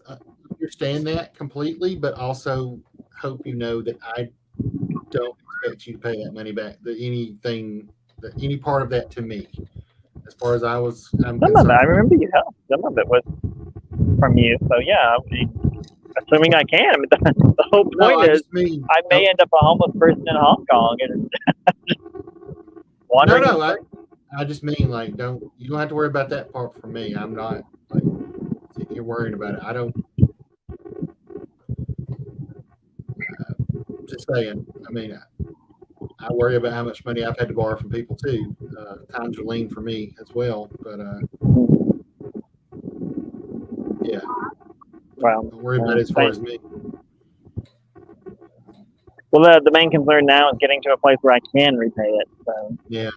understand that completely, but also hope you know that I don't expect you to pay that money back. Any part of that to me, as far as I'm Some concerned. of it, I remember you helped. Some of it was from you. So yeah, assuming I can. I mean, the whole point is, I may end up a homeless person in Hong Kong and wandering. No, I just mean like you don't have to worry about that part for me. I'm not like you're worried about it. I don't. Just saying. I mean, I worry about how much money I've had to borrow from people too. Times are lean for me as well, but yeah. Well, don't worry about it as far as me. Well, the main concern now is getting to a place where I can repay it. So yeah.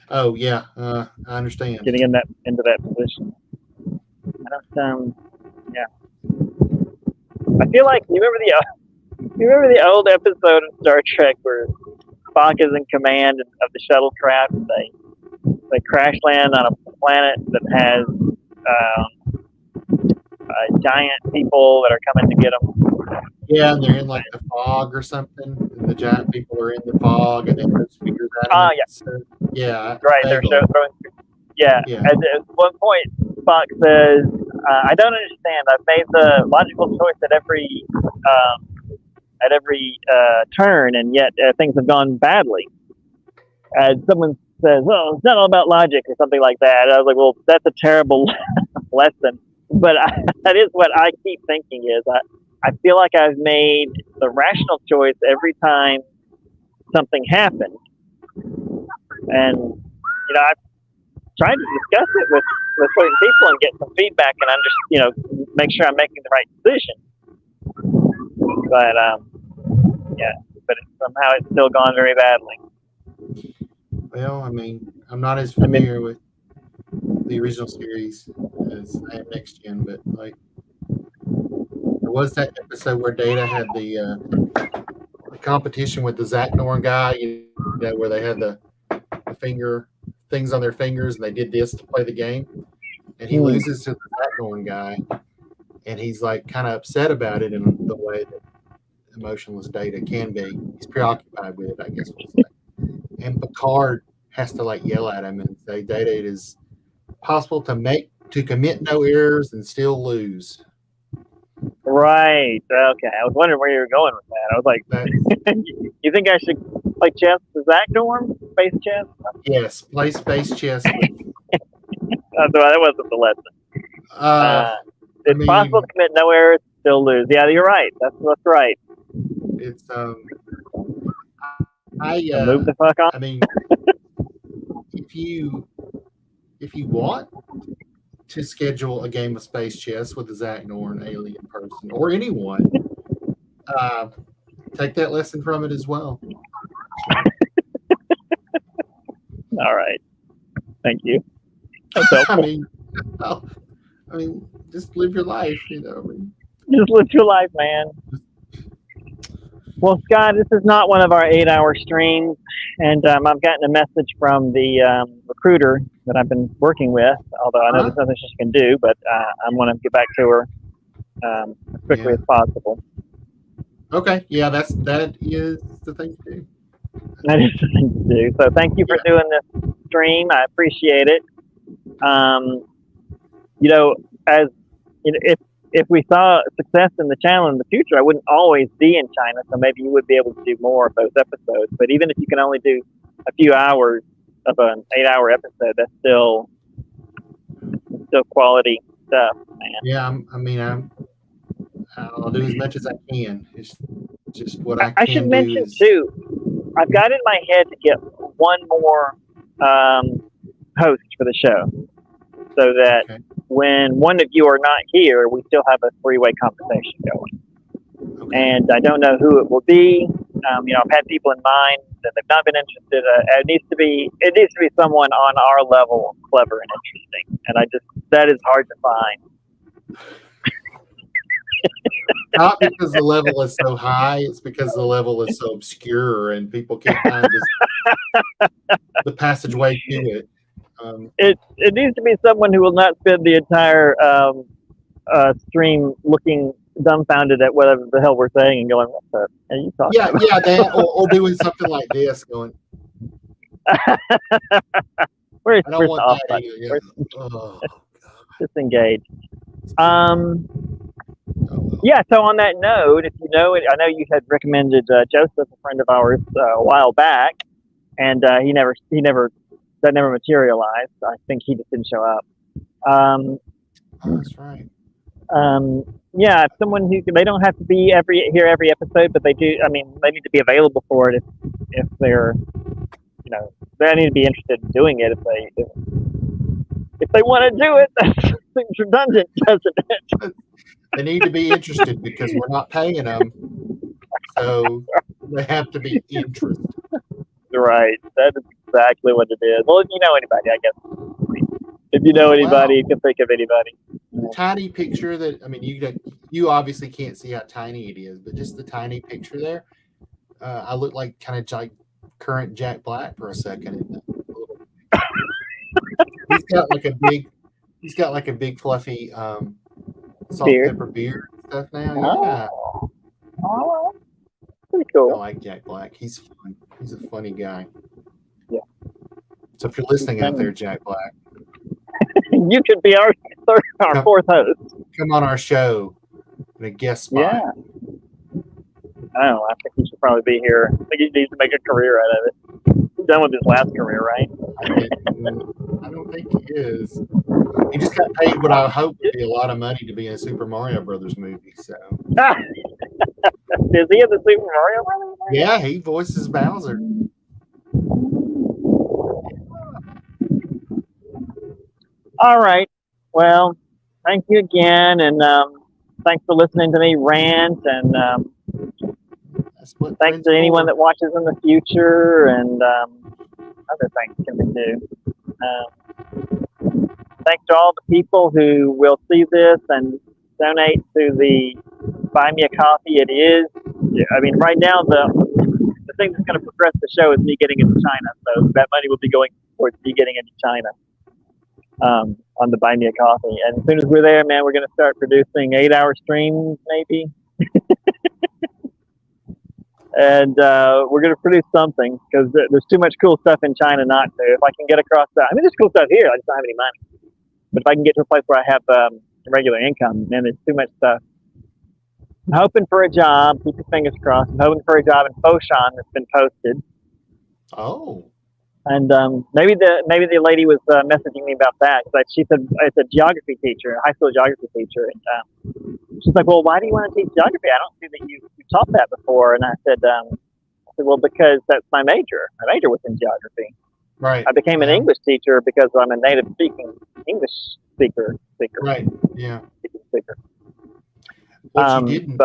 Oh yeah. I understand. Getting into that position. I don't. Yeah. I feel like you remember the old episode of Star Trek where Spock is in command of the shuttlecraft. They crash land on a planet that has giant people that are coming to get them. Yeah, and they're in like the fog or something, and the giant people are in the fog, and then those figures out. Yeah. So, yeah. Right. They're throwing. Yeah. At one point, Spock says, "I don't understand. I've made the logical choice at every turn, and yet things have gone badly." And someone says, "Well, it's not all about logic," or something like that. And I was like, "Well, that's a terrible lesson." But that is what I keep thinking is I feel like I've made the rational choice every time something happens, and I've tried to discuss it with certain people and get some feedback and make sure I'm making the right decision. But somehow it's still gone very badly. Well, I mean, I'm not as familiar with the original series as I am next gen, but like there was that episode where Data had the competition with the Zach-Norn guy, where they had the finger things on their fingers and they did this to play the game, and he loses to the Zach-Norn guy, and he's like kind of upset about it in the way that emotionless Data can be. He's preoccupied with it, I guess we'll say. And Picard has to like yell at him and say, "Data, it is possible to commit no errors and still lose." Right. Okay. I was wondering where you were going with that. I was like, you think I should play chess with Zach-Norn? Space chess? Yes, play space chess. That wasn't the lesson. It's possible to commit no errors and still lose. Yeah, you're right. That's right. It's move the fuck on. I mean, if you want to schedule a game of space chess with a Zach-Norn alien person or anyone, take that lesson from it as well. All right. Thank you. I mean, just live your life, Just live your life, man. Well, Scott, this is not one of our 8-hour streams, and I've gotten a message from the recruiter that I've been working with, although I know there's nothing she can do, but I'm going to get back to her as quickly as possible. Okay. Yeah, that is the thing to do. That is the thing to do. So thank you for doing this stream. I appreciate it. If we saw success in the channel in the future, I wouldn't always be in China, so maybe you would be able to do more of those episodes. But even if you can only do a few hours of an 8-hour episode, that's still quality stuff, man. Yeah, I'll do as much as I can. It's just what I can. I should mention too, I've got in my head to get one more host for the show, so that when one of you are not here, we still have a three-way conversation going. Okay. And I don't know who it will be. I've had people in mind that they've not been interested. It needs to be someone on our level, clever and interesting. And that is hard to find. Not because the level is so high, it's because the level is so obscure and people can't find the passageway to it. It needs to be someone who will not spend the entire stream looking dumbfounded at whatever the hell we're saying and going, "What the are you talking Yeah, about?" yeah, that or doing something like this, going, Where's I don't the want off that button? either. Yeah. Where's Oh, disengage? oh, well. Yeah. So on that note, if you know it, I know you had recommended Joseph, a friend of ours, a while back, and he never that never materialized. I think he just didn't show up. Oh, that's right. Yeah, someone who they don't have to be here every episode, but they do. I mean, they need to be available for it if they're, they need to be interested in doing it if they want to do it. That seems redundant, doesn't it? They need to be interested because we're not paying them, so they have to be interested. Right. That is exactly what it is. Well, if you know anybody, I guess. If you know anybody, you can think of anybody. The tiny picture that, I mean, you obviously can't see how tiny it is, but just the tiny picture there, I look like kind of like current Jack Black for a second. He's got like a big fluffy salt and pepper beard and stuff now. Yeah. Oh, pretty I cool. like Jack Black. He's fun. He's a funny guy. Yeah. So if you're listening out there, Jack Black, you could be our fourth host. come on our show in a guest spot. Yeah. I don't know. I think he should probably be here. I think he needs to make a career out of it. He's done with his last career, right? I don't think he is. He just got paid what I hope would be a lot of money to be in a Super Mario Brothers movie. So is he in the Super Mario Brothers? yeah, he voices Bowser. All right. Well, thank you again, and thanks for listening to me rant, and thanks to anyone that watches in the future, and other things can we do. Thanks to all the people who will see this and donate to the Buy Me a Coffee. It is, I mean, right now the thing that's going to progress the show is me getting into China, so that money will be going towards me getting into China. On the Buy Me a Coffee. And as soon as we're there, man, we're going to start producing 8-hour streams, maybe. And we're going to produce something because there's too much cool stuff in China not to. If I can get across that, I mean, there's cool stuff here. I just don't have any money. But if I can get to a place where I have regular income, man, there's too much stuff. I'm hoping for a job. Keep your fingers crossed. I'm hoping for a job in Foshan that's been posted. Oh. And maybe the lady was messaging me about that. Like she said, it's a geography teacher, a high school geography teacher. And she's like, "Well, why do you want to teach geography? I don't see that you taught that before." And I said, "Well, because that's my major. My major was in geography. Right. I became an English teacher because I'm a native speaking English speaker. Right. Yeah. Speaker. What you didn't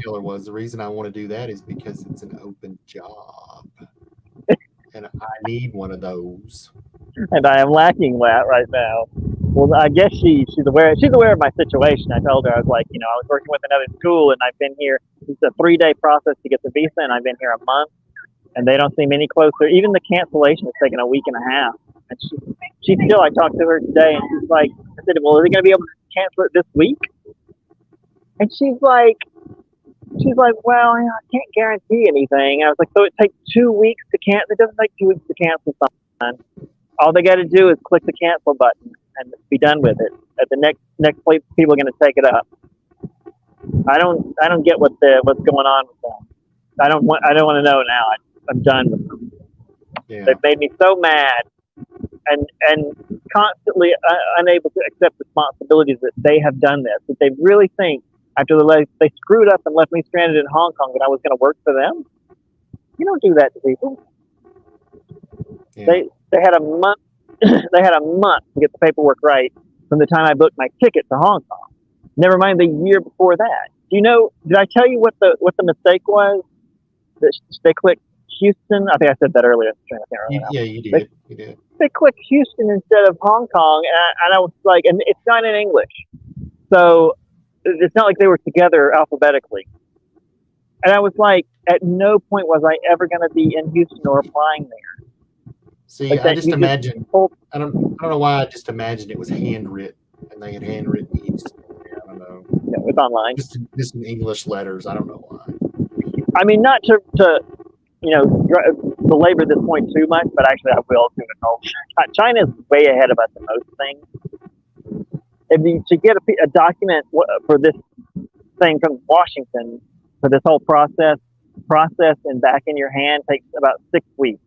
tell her was the reason I want to do that is because it's an open job. And I need one of those. And I am lacking that right now. Well, I guess she's aware of my situation. I told her, I was like, I was working with another school and I've been here. It's a 3-day process to get the visa, and I've been here a month, and they don't seem any closer. Even the cancellation has taken a week and a half. And she still, I talked to her today, and she's like, I said, "Well, are they going to be able to cancel it this week?" And she's like, "Well, I can't guarantee anything." And I was like, "So it takes 2 weeks to cancel? It doesn't take 2 weeks to cancel something. All they got to do is click the cancel button and be done with it. At the next place, people are going to take it up." I don't get what's going on with them. I don't want to know now. I'm done with them. Yeah. They've made me so mad, and constantly unable to accept responsibilities that they have done this. That they really think, after they screwed up and left me stranded in Hong Kong, that I was going to work for them. You don't do that to people. Yeah. They had a month. They had a month to get the paperwork right from the time I booked my ticket to Hong Kong. Never mind the year before that. Did I tell you what the mistake was? That they clicked Houston. I think I said that earlier. Yeah, you did. You did. They clicked Houston instead of Hong Kong, and I was like, and it's not in English. So It's not like they were together alphabetically. And I was like, at no point was I ever going to be in Houston or applying there. See, Like I that, just you imagine. pulled- I don't know why. I just imagined it was handwritten, and they had handwritten Houston. I don't know. it's online. Just in English letters. I don't know why. I mean, not to belabor this point too much, but actually I will to it. China is way ahead of us in most things. To get a document for this thing from Washington for this whole process and back in your hand takes about 6 weeks.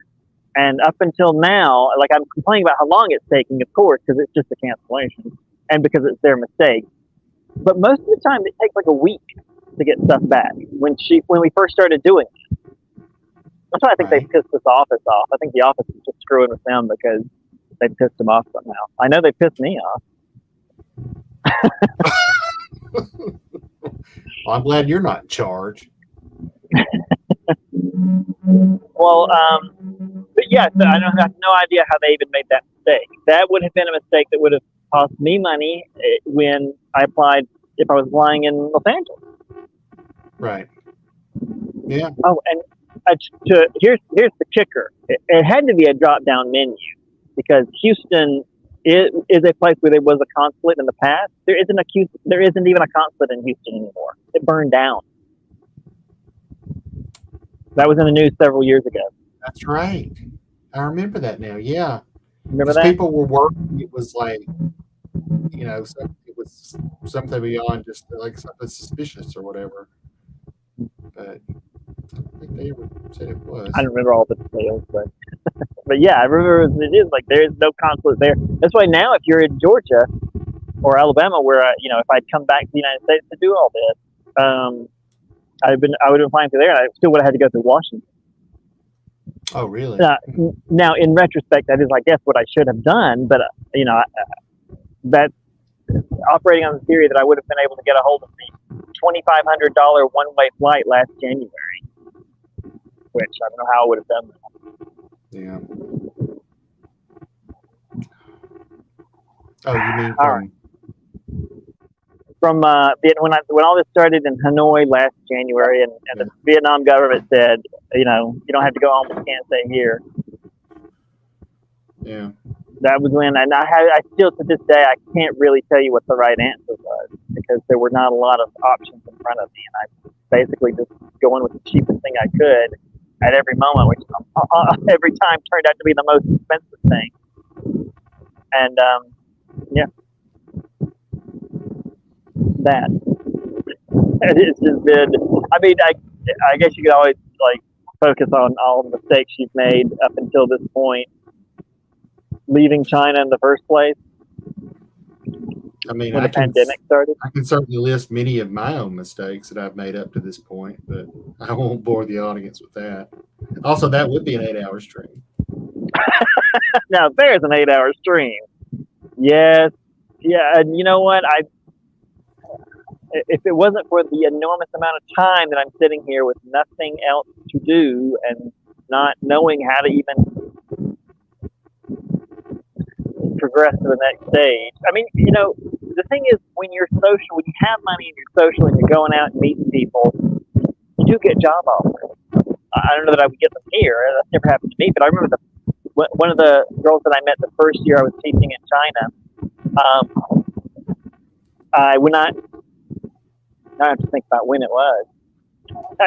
And up until now, like I'm complaining about how long it's taking, of course, because it's just a cancellation and because it's their mistake. But most of the time, it takes like a week to get stuff back. When we first started doing it, that's why I think they pissed this office off. I think the office is just screwing with them because they pissed them off somehow. I know they pissed me off. Well, I'm glad you're not in charge. Well, but yeah, so I have no idea how they even made that mistake. That would have been a mistake that would have cost me money when I applied if I was flying in Los Angeles. Right. Yeah. Oh, and here's the kicker. It had to be a drop-down menu because Houston is a place where there was a consulate in the past. There isn't even a consulate in Houston anymore. It burned down. That was in the news several years ago. That's right. I remember that now. Yeah. Remember that? People were working. It was like, it was something beyond just like something suspicious or whatever. But I don't think they ever said it was. I don't remember all the details, but yeah, I remember it is like there is no consulate there. That's why now, if you're in Georgia or Alabama, where if I'd come back to the United States to do all this, I would have been flying through there, and I still would have had to go through Washington. Oh, really? Now, in retrospect, that is, I guess, what I should have done. But that's operating on the theory that I would have been able to get a hold of the $2,500 one-way flight last January, which I don't know how I would have done that. Yeah. Oh, you mean from when all this started in Hanoi last January, and the Vietnam government said, you don't have to go home, you can't stay here. Yeah. That was when, and I still to this day I can't really tell you what the right answer was because there were not a lot of options in front of me, and I basically just going with the cheapest thing I could at every moment, which every time turned out to be the most expensive thing. And yeah. That it's just been. I mean, I guess you could always focus on all the mistakes you've made up until this point, leaving China in the first place. I mean, when the pandemic started. I can certainly list many of my own mistakes that I've made up to this point, but I won't bore the audience with that. Also, that would be an 8-hour stream. Now, there's an 8-hour stream. Yes, yeah, and you know what? If it wasn't for the enormous amount of time that I'm sitting here with nothing else to do and not knowing how to even progress to the next stage. I mean, the thing is, when you're social, when you have money and you're social and you're going out and meeting people, you do get job offers. I don't know that I would get them here. That's never happened to me. But I remember one of the girls that I met the first year I was teaching in China. I would not. I have to think about when it was.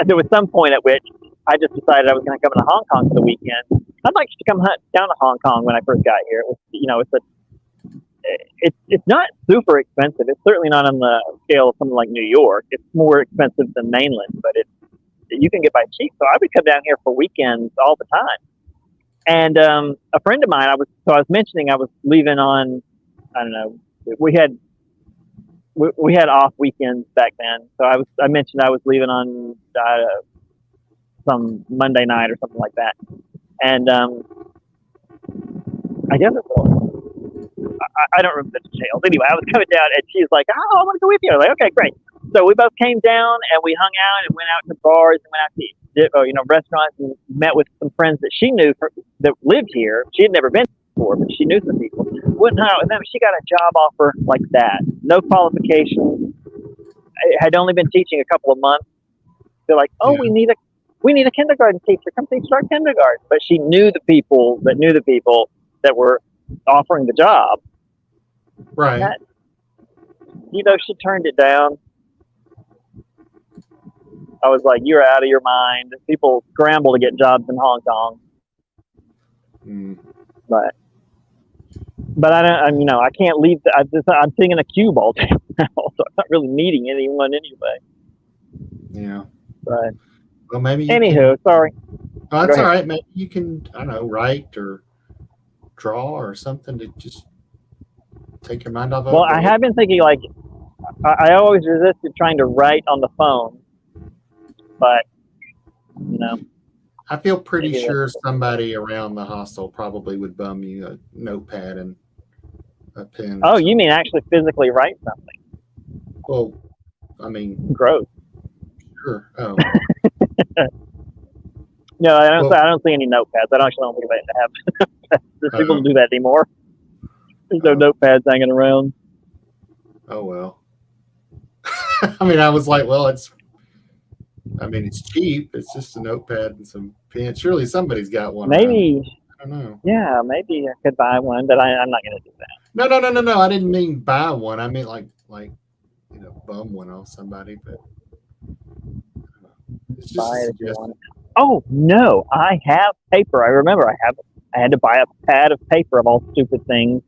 There was some point at which I just decided I was going to come into Hong Kong for the weekend. I'd like to come down to Hong Kong when I first got here. It was, it's not super expensive. It's certainly not on the scale of something like New York. It's more expensive than mainland, but you can get by cheap. So I would come down here for weekends all the time. And a friend of mine, I was mentioning I was leaving on, I don't know, we had off weekends back then. So I mentioned I was leaving on some Monday night or something like that. And I guess I don't remember the details. Anyway, I was coming down and she's like, "Oh, I want to go with you." I was like, "Okay, great." So we both came down and we hung out and went out to bars and went out to eat, restaurants, and met with some friends that she knew that lived here. She had never been before, but she knew some people. Went out with them. She got a job offer like that. No qualifications. had only been teaching a couple of months. They're like, oh, Yeah. we need a kindergarten teacher. Come teach our kindergarten. But she knew the people that were offering the job. Right. That, she turned it down. I was like, you're out of your mind. People scramble to get jobs in Hong Kong. Mm. But I don't. I can't leave. I'm sitting in a cube all day now, so I'm not really meeting anyone anyway. Yeah. But Well, maybe. anywho, sorry. Oh, that's Go all ahead. right. Maybe you can, I don't know, write or draw or something to just take your mind off of Well, it. I have been thinking I always resisted trying to write on the phone, but I feel pretty maybe sure somebody around the hostel probably would bum you a notepad and a pen. Oh, you mean actually physically write something? Well, I mean, Gross. sure. Oh, No, I don't. Well- I don't see any notepads. I don't think about it to have. There's people Oh. who do that anymore. There's no Oh. notepads hanging around. oh well. I mean, I was like, well, it's cheap. It's just a notepad and some pens. Surely somebody's got one. around. Maybe, I don't know. yeah, maybe I could buy one, but I'm not going to do that. No. I didn't mean buy one. I mean like bum one off somebody. But it's just Buy a it if you suggestion. want it. Oh no, I have paper. I remember I had to buy a pad of paper of all stupid things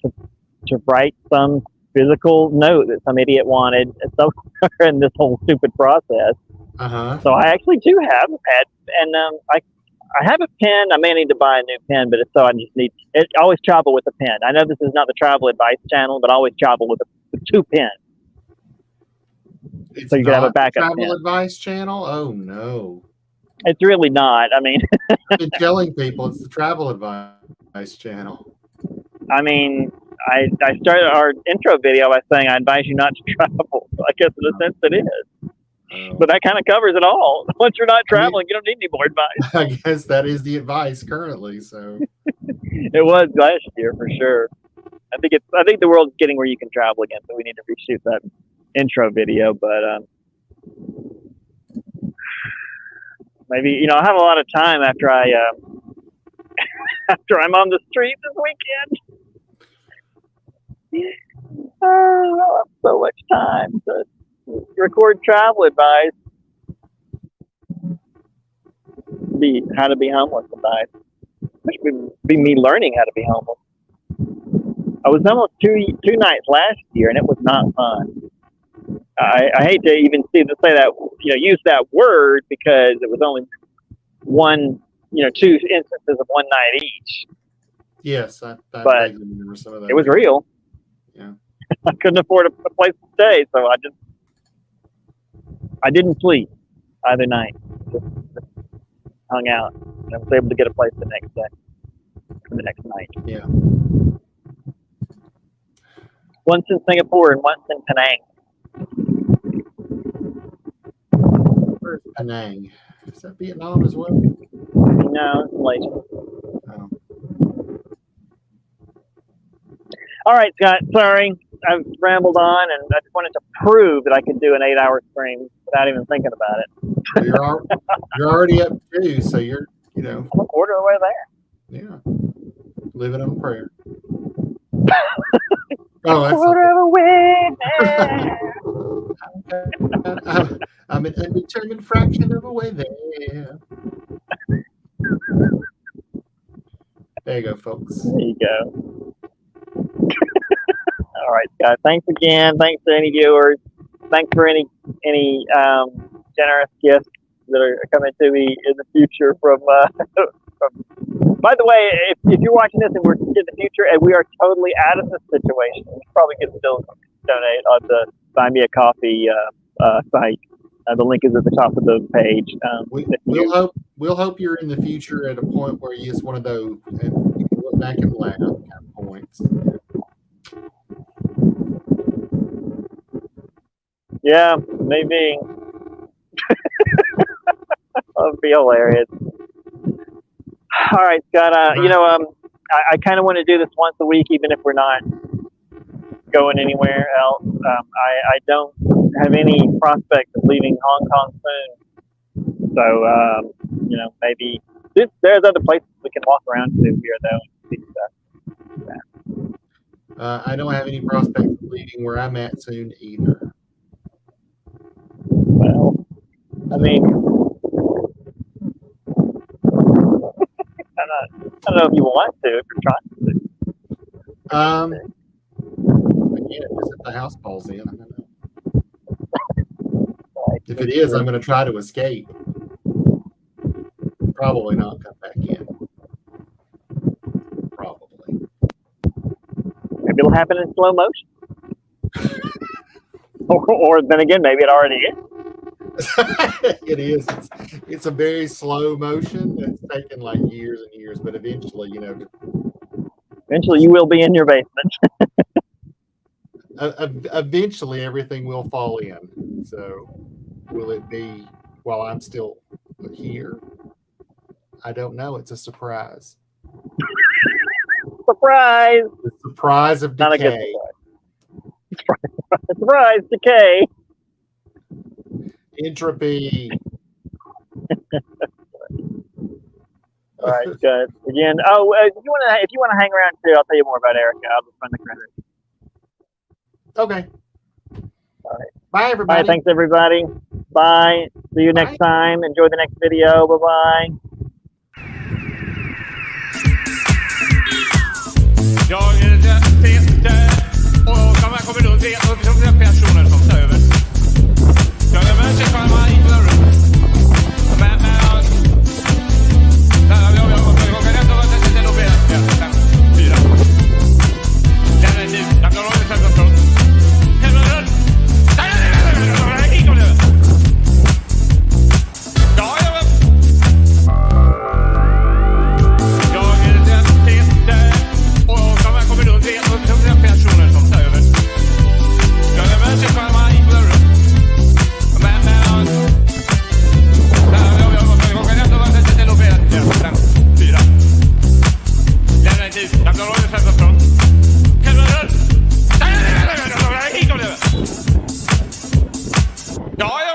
to write some physical note that some idiot wanted somewhere in this whole stupid process. Uh-huh. So I actually do have a pad, and I have a pen. I may need to buy a new pen, but I just need it. Always travel with a pen. I know this is not the travel advice channel, but always travel with two pens. It's So you can have a not the backup travel pen. advice channel. Oh no! It's really not. I mean, I've been telling people it's the travel advice channel. I started our intro video by saying I advise you not to travel. So I guess in a sense it is, Oh. but that kind of covers it all. Once you're not traveling, you don't need any more advice. I guess that is the advice currently. So It was last year for sure. I think the world's getting where you can travel again, so we need to reshoot that intro video. But maybe I have a lot of time after after I'm on the street this weekend. Oh, I have so much time to record travel advice. How to be homeless advice. Which would be me learning how to be homeless. I was homeless two nights last year, and it was not fun. I hate to even say that use that word because it was only two instances of one night each. yes, I But vaguely remember some of that. It was real. Yeah. I couldn't afford a place to stay, so I didn't sleep either night. Just hung out, and I was able to get a place the next day, for the next night. Yeah. Once in Singapore and once in Penang. Where's Penang? Is that Vietnam as well? No, it's Malaysia. Oh. All right, Scott. Sorry, I've rambled on, and I just wanted to prove that I could do an 8-hour stream without even thinking about it. Well, you're already up 2, so you're I'm a quarter of the way there. yeah, living on a prayer. Oh, that's Quarter of a way there. I'm an undetermined fraction of a way there. There you go, folks. There you go. All right, Scott. Thanks again. Thanks to any viewers. Thanks for any generous gifts that are coming to me in the future from. By the way, if you're watching this and we're in the future and we are totally out of this situation, you probably can still donate on the Buy Me a Coffee site. The link is at the top of the page. We'll hope you're in the future at a point where it's one of those and you can look back and laugh kind of points. Yeah, maybe. That would be hilarious. All right, Scott. I kind of want to do this once a week, even if we're not going anywhere else. I don't have any prospect of leaving Hong Kong soon. So, maybe there's other places we can walk around to here, though. And see stuff. I don't have any prospects of leaving where I'm at soon either. Well, I mean, I don't know if you want to, if you're trying to. Again, just if the house falls in, I don't know. If it is, I'm going to try to escape. Probably not come back in. Probably. Maybe it'll happen in slow motion. or then again, maybe it already is. It is. It's a very slow motion. It's taken like years and years, but eventually, Eventually, you will be in your basement. Eventually everything will fall in. So will it be while I'm still here? I don't know. It's a surprise. Surprise! The surprise of Not a good decay. surprise. Surprise, decay. Entropy. All right, good. Again, if you want to hang around too, I'll tell you more about Erica. I'll just run the credit. Okay. All right. Bye, everybody. Bye. Thanks, everybody. Bye. See you next time. Enjoy the next video. Bye-bye. Jag Peter och de här kommer då det personer som tar över. Jag är med sig för mig i dörren. Men jag kan ändå vara det nog bättre. 4. Den är nu. Jag klarar av det själva från. Helvete. Nej, kom nu. Ja. Personer som tar över. Jag är med sig för mig i dörren. Men jag kan ändå vara det nog bättre. 4. Den är nu. Jag klarar av det själva från. Helvete. Nej, kom nu. Ja.